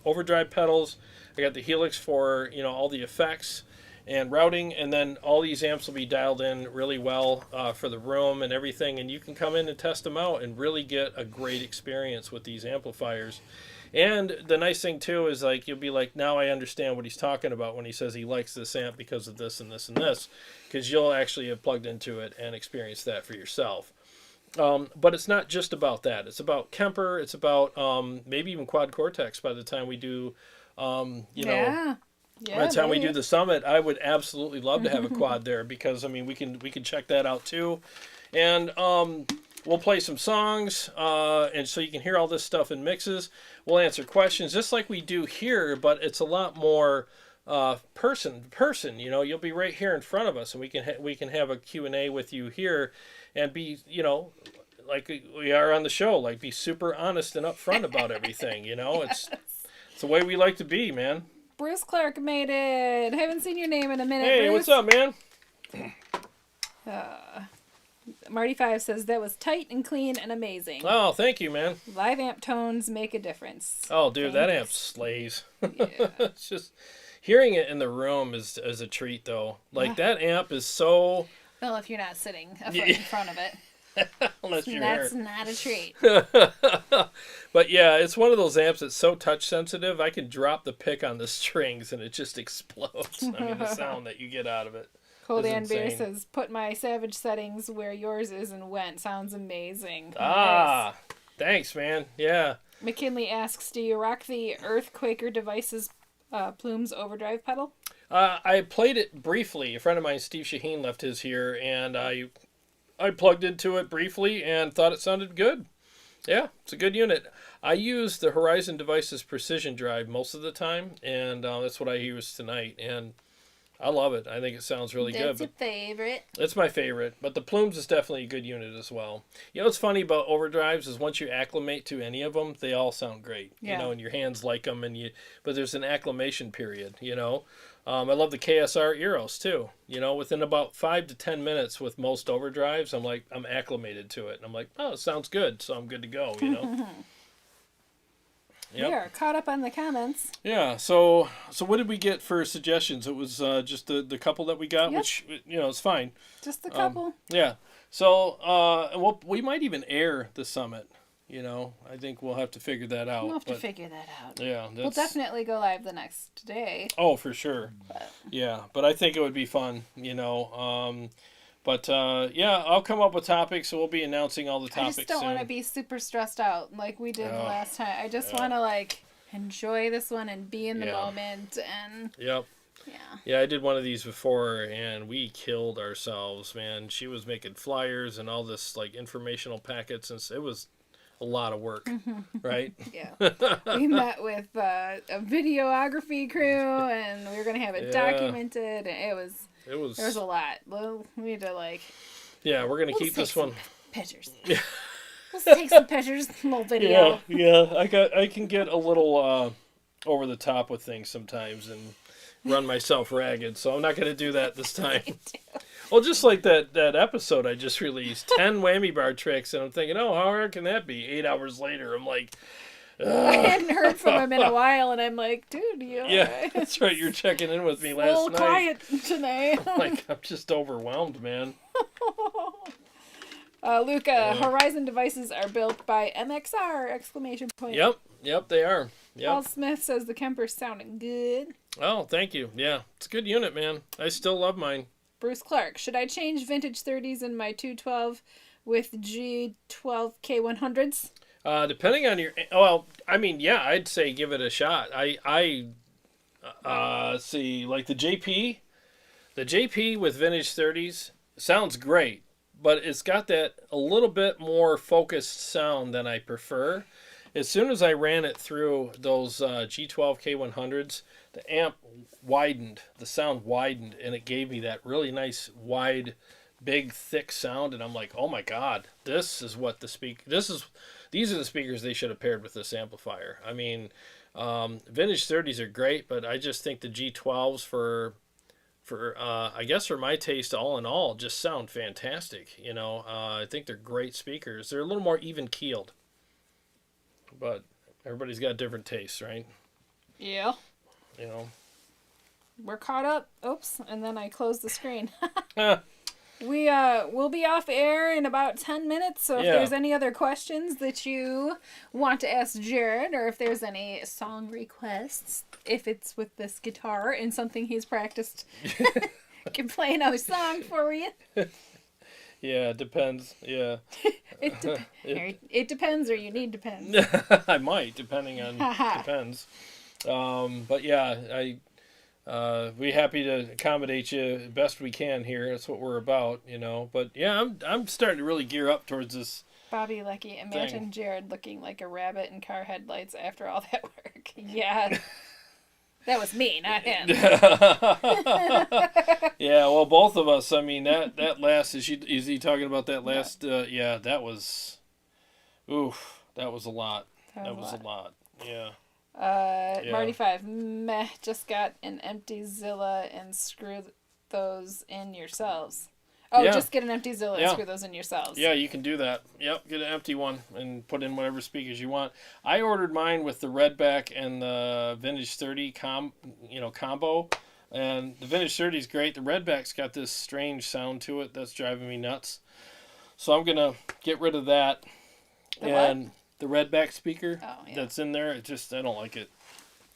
overdrive pedals. I got the HELIX for, all the effects and routing, and then all these amps will be dialed in really well for the room and everything, and you can come in and test them out and really get a great experience with these amplifiers. And the nice thing, too, is like you'll be like, now I understand what he's talking about when he says he likes this amp because of this and this and this, because you'll actually have plugged into it and experienced that for yourself. But it's not just about that. It's about Kemper. It's about maybe even Quad Cortex by the time we do, Yeah. by the time we maybe. do the summit, I would absolutely love to have a quad there because I mean we can check that out too, and we'll play some songs, and so you can hear all this stuff in mixes. We'll answer questions just like we do here, but it's a lot more person to person. You know, you'll be right here in front of us, and we can have a Q&A with you here, and be like we are on the show, like be super honest and upfront about everything. You know, it's the way we like to be, man. Bruce Clark made it. Haven't seen your name in a minute. Hey, Bruce. what's up, man? Marty5 says that was tight and clean and amazing. Oh, thank you, man. Live amp tones make a difference. Oh, dude, that amp Thanks. slays. Yeah. It's just hearing it in the room is a treat, though. Like that amp is so. Well, if you're not sitting a foot in front of it, Unless you're that's not a treat. But yeah, it's one of those amps that's so touch sensitive. I can drop the pick on the strings and it just explodes. I mean, the sound that you get out of it. Cold is Ann Beer insane. says, put my Savage settings where yours is and went. Sounds amazing. Ah, thanks, man. Yeah. Nice. McKinley asks, do you rock the Earthquaker Devices Plumes overdrive pedal? I played it briefly. A friend of mine, Steve Shaheen, left his here, and I plugged into it briefly and thought it sounded good. Yeah, it's a good unit. I use the Horizon Devices Precision Drive most of the time, and that's what I use tonight, and I love it. I think it sounds really good. That's your favorite. It's my favorite, but the Plumes is definitely a good unit as well. You know what's funny about overdrives is once you acclimate to any of them, they all sound great. Yeah. You know, and your hands like them, but there's an acclimation period, you know. I love the KSR Eros too. You know, within about 5 to 10 minutes with most overdrives, I'm acclimated to it. And I'm like, oh, it sounds good, so I'm good to go, you know. We are caught up on the comments. Yeah, so what did we get for suggestions? It was just the couple that we got, Yep. which, it's fine. Just a couple. Yeah. So we might even air the summit. You know, I think we'll have to figure that out. We'll have to figure that out. Yeah, We'll definitely go live the next day. Oh, for sure. But... Yeah, but I think it would be fun. You know, yeah, I'll come up with topics. So we'll be announcing all the topics. I just don't soon. want to be super stressed out like we did the last time. I just want to enjoy this one and be in the moment and. Yep. Yeah. Yeah, I did one of these before, and we killed ourselves, man. She was making flyers and all this informational packets, and it was a lot of work, right? Yeah. We met with a videography crew, and we were gonna have it documented. And there was a lot. Well, we need to Yeah, we're gonna keep this one. Pictures. Yeah. Let's take some pictures. A little video. Yeah. I can get a little over the top with things sometimes and run myself ragged. So I'm not gonna do that this time. Well, just like that episode I just released, 10 whammy bar tricks, and I'm thinking, how hard can that be? 8 hours later, I'm like, ugh. I hadn't heard from him in a while, and I'm like, dude, Yeah, that's right. You're checking in with me last a little night. quiet tonight. I'm just overwhelmed, man. Luca, Horizon devices are built by MXR! Exclamation point. Yep, they are. Paul Yep. Smith says the Kemper's sounding good. Oh, thank you. Yeah, it's a good unit, man. I still love mine. Bruce Clark, should I change vintage 30s in my 212 with G12K100s? Depending on your, I'd say give it a shot. I see, like the JP with vintage 30s sounds great, but it's got that a little bit more focused sound than I prefer. As soon as I ran it through those G12K100s, the amp widened, the sound widened, and it gave me that really nice, wide, big, thick sound. And I'm like, oh my God, this is what these are the speakers they should have paired with this amplifier. I mean, vintage 30s are great, but I just think the G12s for I guess for my taste, all in all, just sound fantastic. You know, I think they're great speakers. They're a little more even keeled. But everybody's got different tastes, right? Yeah. You know. We're caught up. Oops, and then I closed the screen. We'll be off air in about 10 minutes, so if there's any other questions that you want to ask Jarrod, or if there's any song requests, if it's with this guitar and something he's practiced, can play another song for you. Yeah, it depends. Yeah. It depends, or you need depends. I might, depending on depends. But yeah, We happy to accommodate you best we can here. That's what we're about, But yeah, I'm starting to really gear up towards this. Bobby Lucky, imagine Jarrod looking like a rabbit in car headlights after all that work. Yeah. That was me, not him. Yeah, well, both of us. I mean, that last, is he talking about that last? Yeah, that was, that was a lot. That was a lot. Yeah. Marty 5, meh, just got an empty Zilla and screw those in yourselves. Oh, Yeah. just get an empty Zilla and screw those in yourselves. Yeah, you can do that. Yep, get an empty one and put in whatever speakers you want. I ordered mine with the Redback and the Vintage 30 combo. And the Vintage 30 is great. The Redback's got this strange sound to it that's driving me nuts. So I'm going to get rid of that. The Redback speaker that's in there, I don't like it.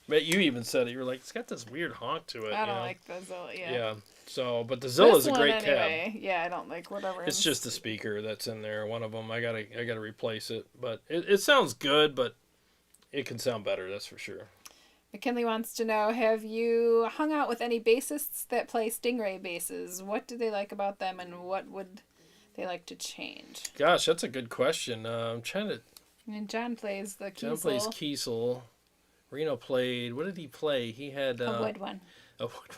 But you even said it. You were like, it's got this weird honk to it. I don't like the Zilla, Yeah. So, but the Zilla's a great anyway. cab. Yeah, I don't like whatever. It's just the speaker that's in there. One of them. I gotta replace it. But it sounds good, but it can sound better. That's for sure. McKinley wants to know: have you hung out with any bassists that play Stingray basses? What do they like about them, and what would they like to change? Gosh, that's a good question. I'm trying to. And John plays the Kiesel. John plays Kiesel. Reno played. What did he play? He had a wood one. A wood one.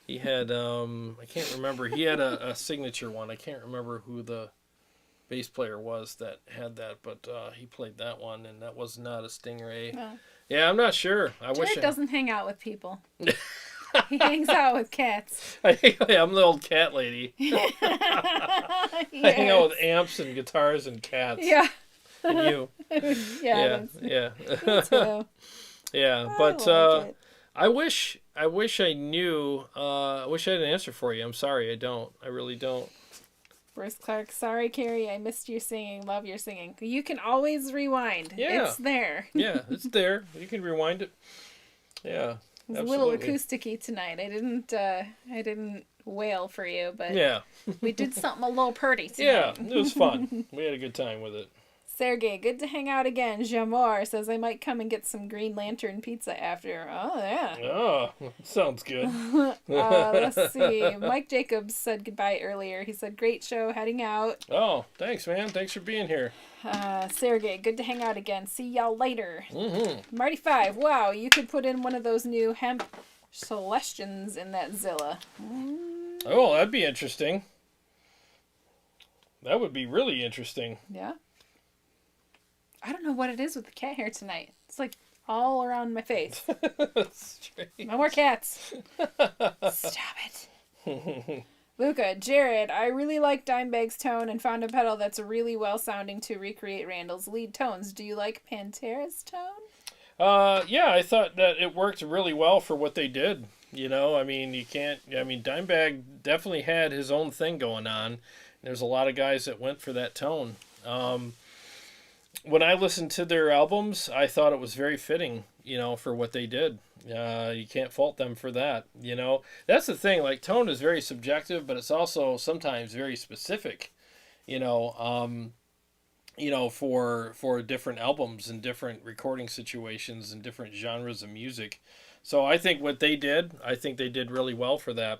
He had, I can't remember. He had a signature one. I can't remember who the bass player was that had that, but he played that one, and that was not a Stingray. No. Yeah, I'm not sure. Jared doesn't hang out with people. He hangs out with cats. I'm the old cat lady. I hang out with amps and guitars and cats. Yeah. And you. Yeah. Me too. Yeah, but I wish I knew. I wish I had an answer for you. I'm sorry, I don't. I really don't. Bruce Clark, sorry, Kari, I missed your singing. Love your singing. You can always rewind. Yeah. It's there. Yeah, it's there. You can rewind it. Yeah. It's a little acoustic-y tonight. I didn't wail for you, but yeah. We did something a little pretty tonight. Yeah, it was fun. We had a good time with it. Sergey, good to hang out again. Jamor says I might come and get some Green Lantern pizza after. Oh, yeah. Oh, sounds good. Let's see. Mike Jacobs said goodbye earlier. He said, great show, heading out. Oh, thanks, man. Thanks for being here. Sergey, good to hang out again. See y'all later. Mm-hmm. Marty 5, wow, you could put in one of those new hemp Celestians in that Zilla. Oh, that'd be interesting. That would be really interesting. Yeah. I don't know what it is with the cat hair tonight. It's like all around my face. No more cats. Stop it. Luca, Jared, I really like Dimebag's tone and found a pedal that's really well sounding to recreate Randall's lead tones. Do you like Pantera's tone? Yeah, I thought that it worked really well for what they did. I mean, Dimebag definitely had his own thing going on. There's a lot of guys that went for that tone. When I listened to their albums, I thought it was very fitting, for what they did. You can't fault them for that, That's the thing, like, tone is very subjective, but it's also sometimes very specific, for different albums and different recording situations and different genres of music. So I think they did really well for that.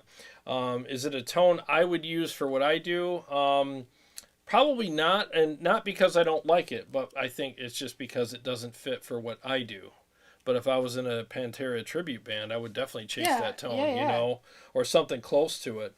Is it a tone I would use for what I do? Probably not, and not because I don't like it, but I think it's just because it doesn't fit for what I do. But if I was in a Pantera tribute band, I would definitely chase that tone, or something close to it,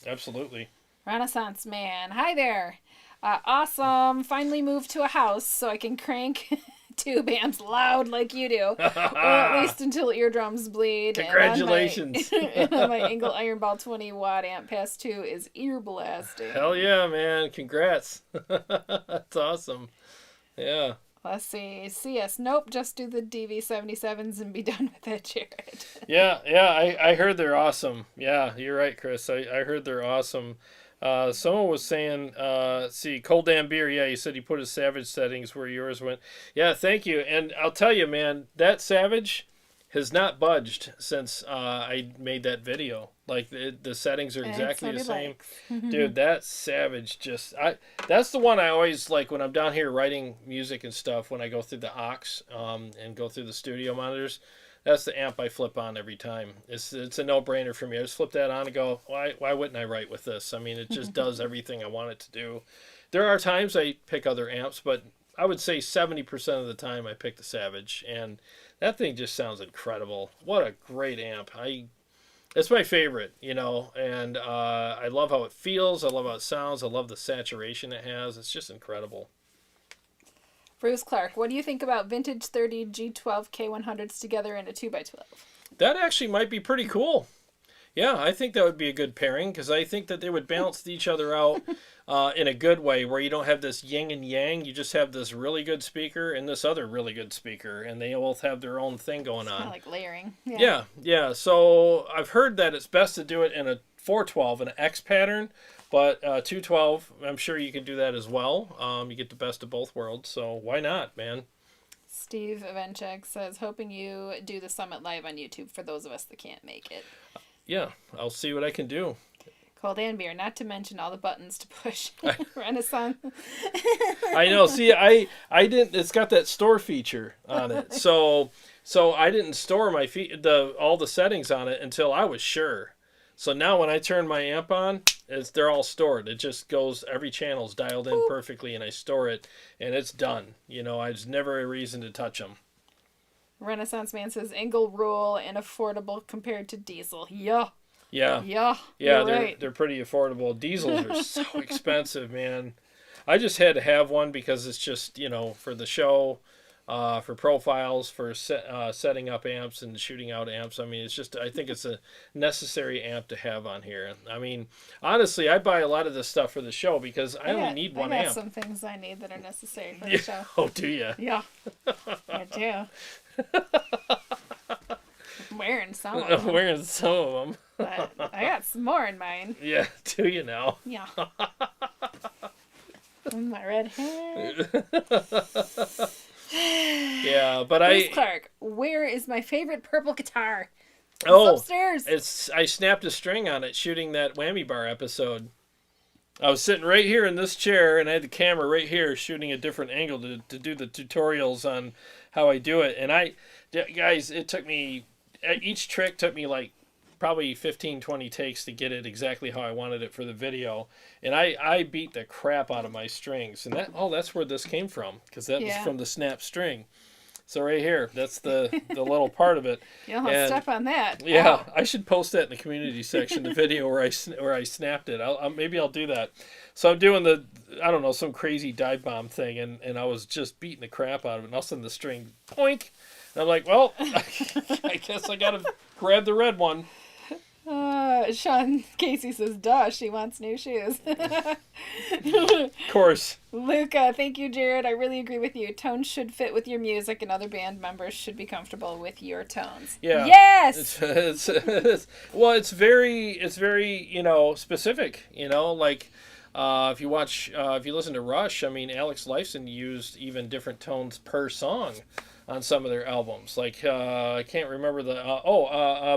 Absolutely. Renaissance Man, hi there. Awesome. Finally moved to a house so I can crank tube amps loud like you do, or at least until eardrums bleed. Congratulations. And on my Engel Iron Ball 20 watt amp pass 2 is ear blasting. Hell yeah, man. Congrats. That's awesome. Yeah. Let's see. CS. Nope, just do the DV77s and be done with it, Jared. Yeah, I heard they're awesome. Yeah, you're right, Chris. I heard they're awesome. Someone was saying, Cold Damn Beer, yeah, he said he put his Savage settings where yours went. Yeah, thank you. And I'll tell you, man, that Savage has not budged since I made that video. Like the settings are exactly the same. Dude, that Savage that's the one I always like when I'm down here writing music and stuff, when I go through the aux and go through the studio monitors. That's the amp I flip on every time. It's a no-brainer for me. I just flip that on and go, why wouldn't I write with this? I mean, it just does everything I want it to do. There are times I pick other amps, but I would say 70% of the time I pick the Savage, and that thing just sounds incredible. What a great amp. It's my favorite, and I love how it feels. I love how it sounds. I love the saturation it has. It's just incredible. Bruce Clark, what do you think about vintage 30 G12 K100s together in a 2x12? That actually might be pretty cool. Yeah, I think that would be a good pairing, because I think that they would balance each other out in a good way, where you don't have this yin and yang. You just have this really good speaker and this other really good speaker, and they both have their own thing going on. Kind of like layering. Yeah. So I've heard that it's best to do it in a 412, an X pattern, but 212, I'm sure you can do that as well. You get the best of both worlds, so why not, man? Steve Evenchek says, hoping you do the Summit live on YouTube for those of us that can't make it. Yeah, I'll see what I can do. Cold and beer, not to mention all the buttons to push. Renaissance. I know. See, I didn't. It's got that store feature on it, so I didn't store my all the settings on it until I was sure. So now when I turn my amp on, they're all stored. It just goes, every channel's dialed in perfectly, and I store it, and it's done. There's never a reason to touch them. Renaissance Man says Engel rule and affordable compared to diesel. Yeah. They're right. They're pretty affordable. Diesels are so expensive, man. I just had to have one because it's just for the show, for profiles, for setting up amps and shooting out amps. I mean, I think it's a necessary amp to have on here. I mean, honestly, I buy a lot of this stuff for the show because I only need one amp. Some things I need that are necessary for the show. Oh, do you? Yeah, I do. I'm wearing some of them. But I got some more in mine. Yeah, do you now? Yeah. My red hair. Yeah, but Bruce Clark, where is my favorite purple guitar? It's upstairs. I snapped a string on it shooting that Whammy Bar episode. I was sitting right here in this chair, and I had the camera right here shooting a different angle to do the tutorials on how I do it. And guys, it took me, each trick took me like probably 15, 20 takes to get it exactly how I wanted it for the video. And I beat the crap out of my strings. And that's where this came from, because that was from the snap string. So right here, that's the little part of it. You'll have to step on that. Yeah, I should post that in the community section, the video where I snapped it. Maybe I'll do that. So I'm doing some crazy dive bomb thing, and I was just beating the crap out of it. And all of a sudden the string, poink. And I'm like, well, I guess I got to grab the red one. Sean Casey says, duh, she wants new shoes. Of course. Luca, thank you, Jarrod. I really agree with you. Tones should fit with your music, and other band members should be comfortable with your tones. Yeah. Yes! It's very, specific, like, if you listen to Rush, I mean, Alex Lifeson used even different tones per song on some of their albums. Like, I can't remember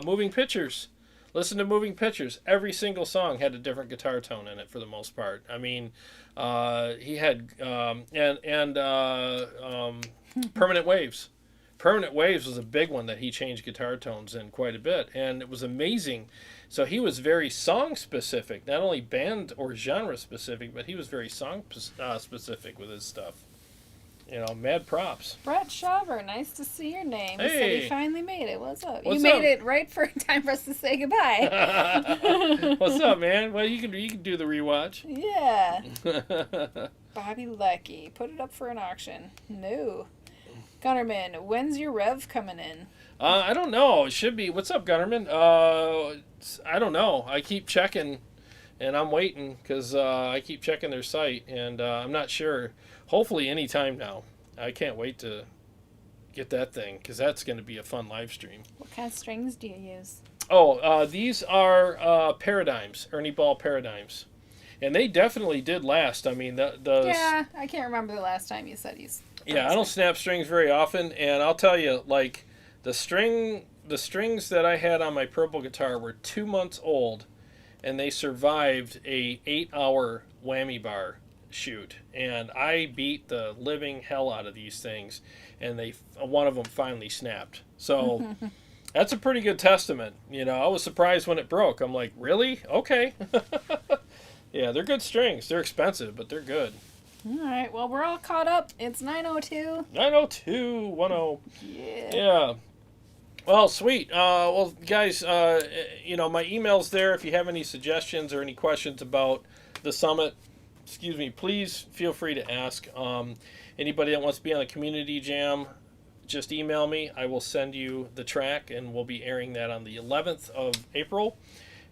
Moving Pictures. Listen to Moving Pictures. Every single song had a different guitar tone in it for the most part. I mean, he had Permanent Waves. Permanent Waves was a big one that he changed guitar tones in quite a bit, and it was amazing. So he was very song specific, not only band or genre specific, but he was very song specific with his stuff. Mad props. Brett Shaver, nice to see your name. He said he finally made it. What's up? What's you made up? it right for time for us to say goodbye. What's up, man? Well, you can do the rewatch. Yeah. Bobby Lucky, put it up for an auction. No. Gunnerman, when's your rev coming in? I don't know. It should be. What's up, Gunnerman? I don't know. I keep checking, and I'm waiting because I keep checking their site, and I'm not sure. Hopefully any time now. I can't wait to get that thing, because that's going to be a fun live stream. What kind of strings do you use? These are Paradigms, Ernie Ball Paradigms. And they definitely did last. I mean, yeah, I can't remember the last time you said you... Yeah, I don't snap strings very often, and I'll tell you, like, The strings that I had on my purple guitar were 2 months old, and they survived a 8-hour whammy bar shoot, and I beat the living hell out of these things, and one of them finally snapped. So that's a pretty good testament. I was surprised when it broke. I'm like, really? Okay. Yeah, they're good strings. They're expensive, but they're good. All right. Well, we're all caught up. It's 9:02. 9:02, 10. Yeah. Yeah. Well, sweet. Well, guys, my email's there. If you have any suggestions or any questions about the summit, please feel free to ask. Anybody that wants to be on the community jam, just email me. I will send you the track, and we'll be airing that on the 11th of April.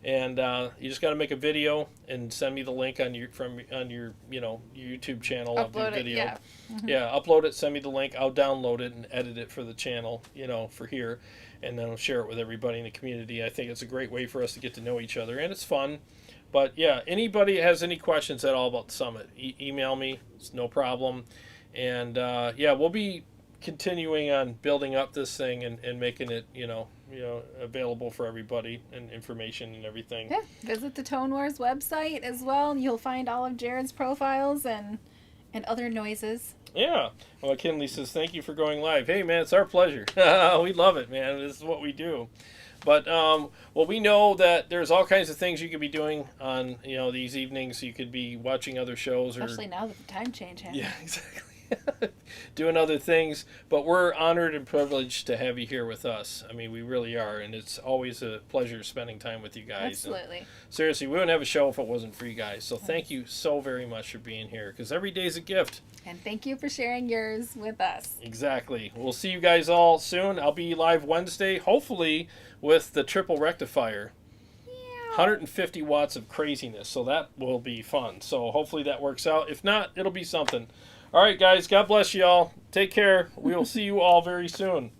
And you just got to make a video and send me the link on your YouTube channel of your video. Yeah. Yeah, upload it, send me the link. I'll download it and edit it for the channel, for here, and then I'll share it with everybody in the community. I think it's a great way for us to get to know each other, and it's fun. But yeah, anybody has any questions at all about the summit, email me. It's no problem. And we'll be continuing on building up this thing and making it, available for everybody and information and everything. Yeah, visit the Tone Wars website as well. You'll find all of Jarrod's profiles and other noises. Yeah. Well, Kinley says, thank you for going live. Hey, man, it's our pleasure. We love it, man. This is what we do. But, we know that there's all kinds of things you could be doing on, these evenings. You could be watching other shows. Especially now that the time change happened. Yeah, exactly. Doing other things, but we're honored and privileged to have you here with us. I mean, we really are, and it's always a pleasure spending time with you guys. Absolutely. And seriously, we wouldn't have a show if it wasn't for you guys. So thank you so very much for being here, because every day is a gift. And thank you for sharing yours with us. Exactly. We'll see you guys all soon. I'll be live Wednesday, hopefully with the triple rectifier. 150 watts of craziness, so that will be fun. So hopefully that works out. If not, it'll be something. All right, guys. God bless you all. Take care. We will see you all very soon.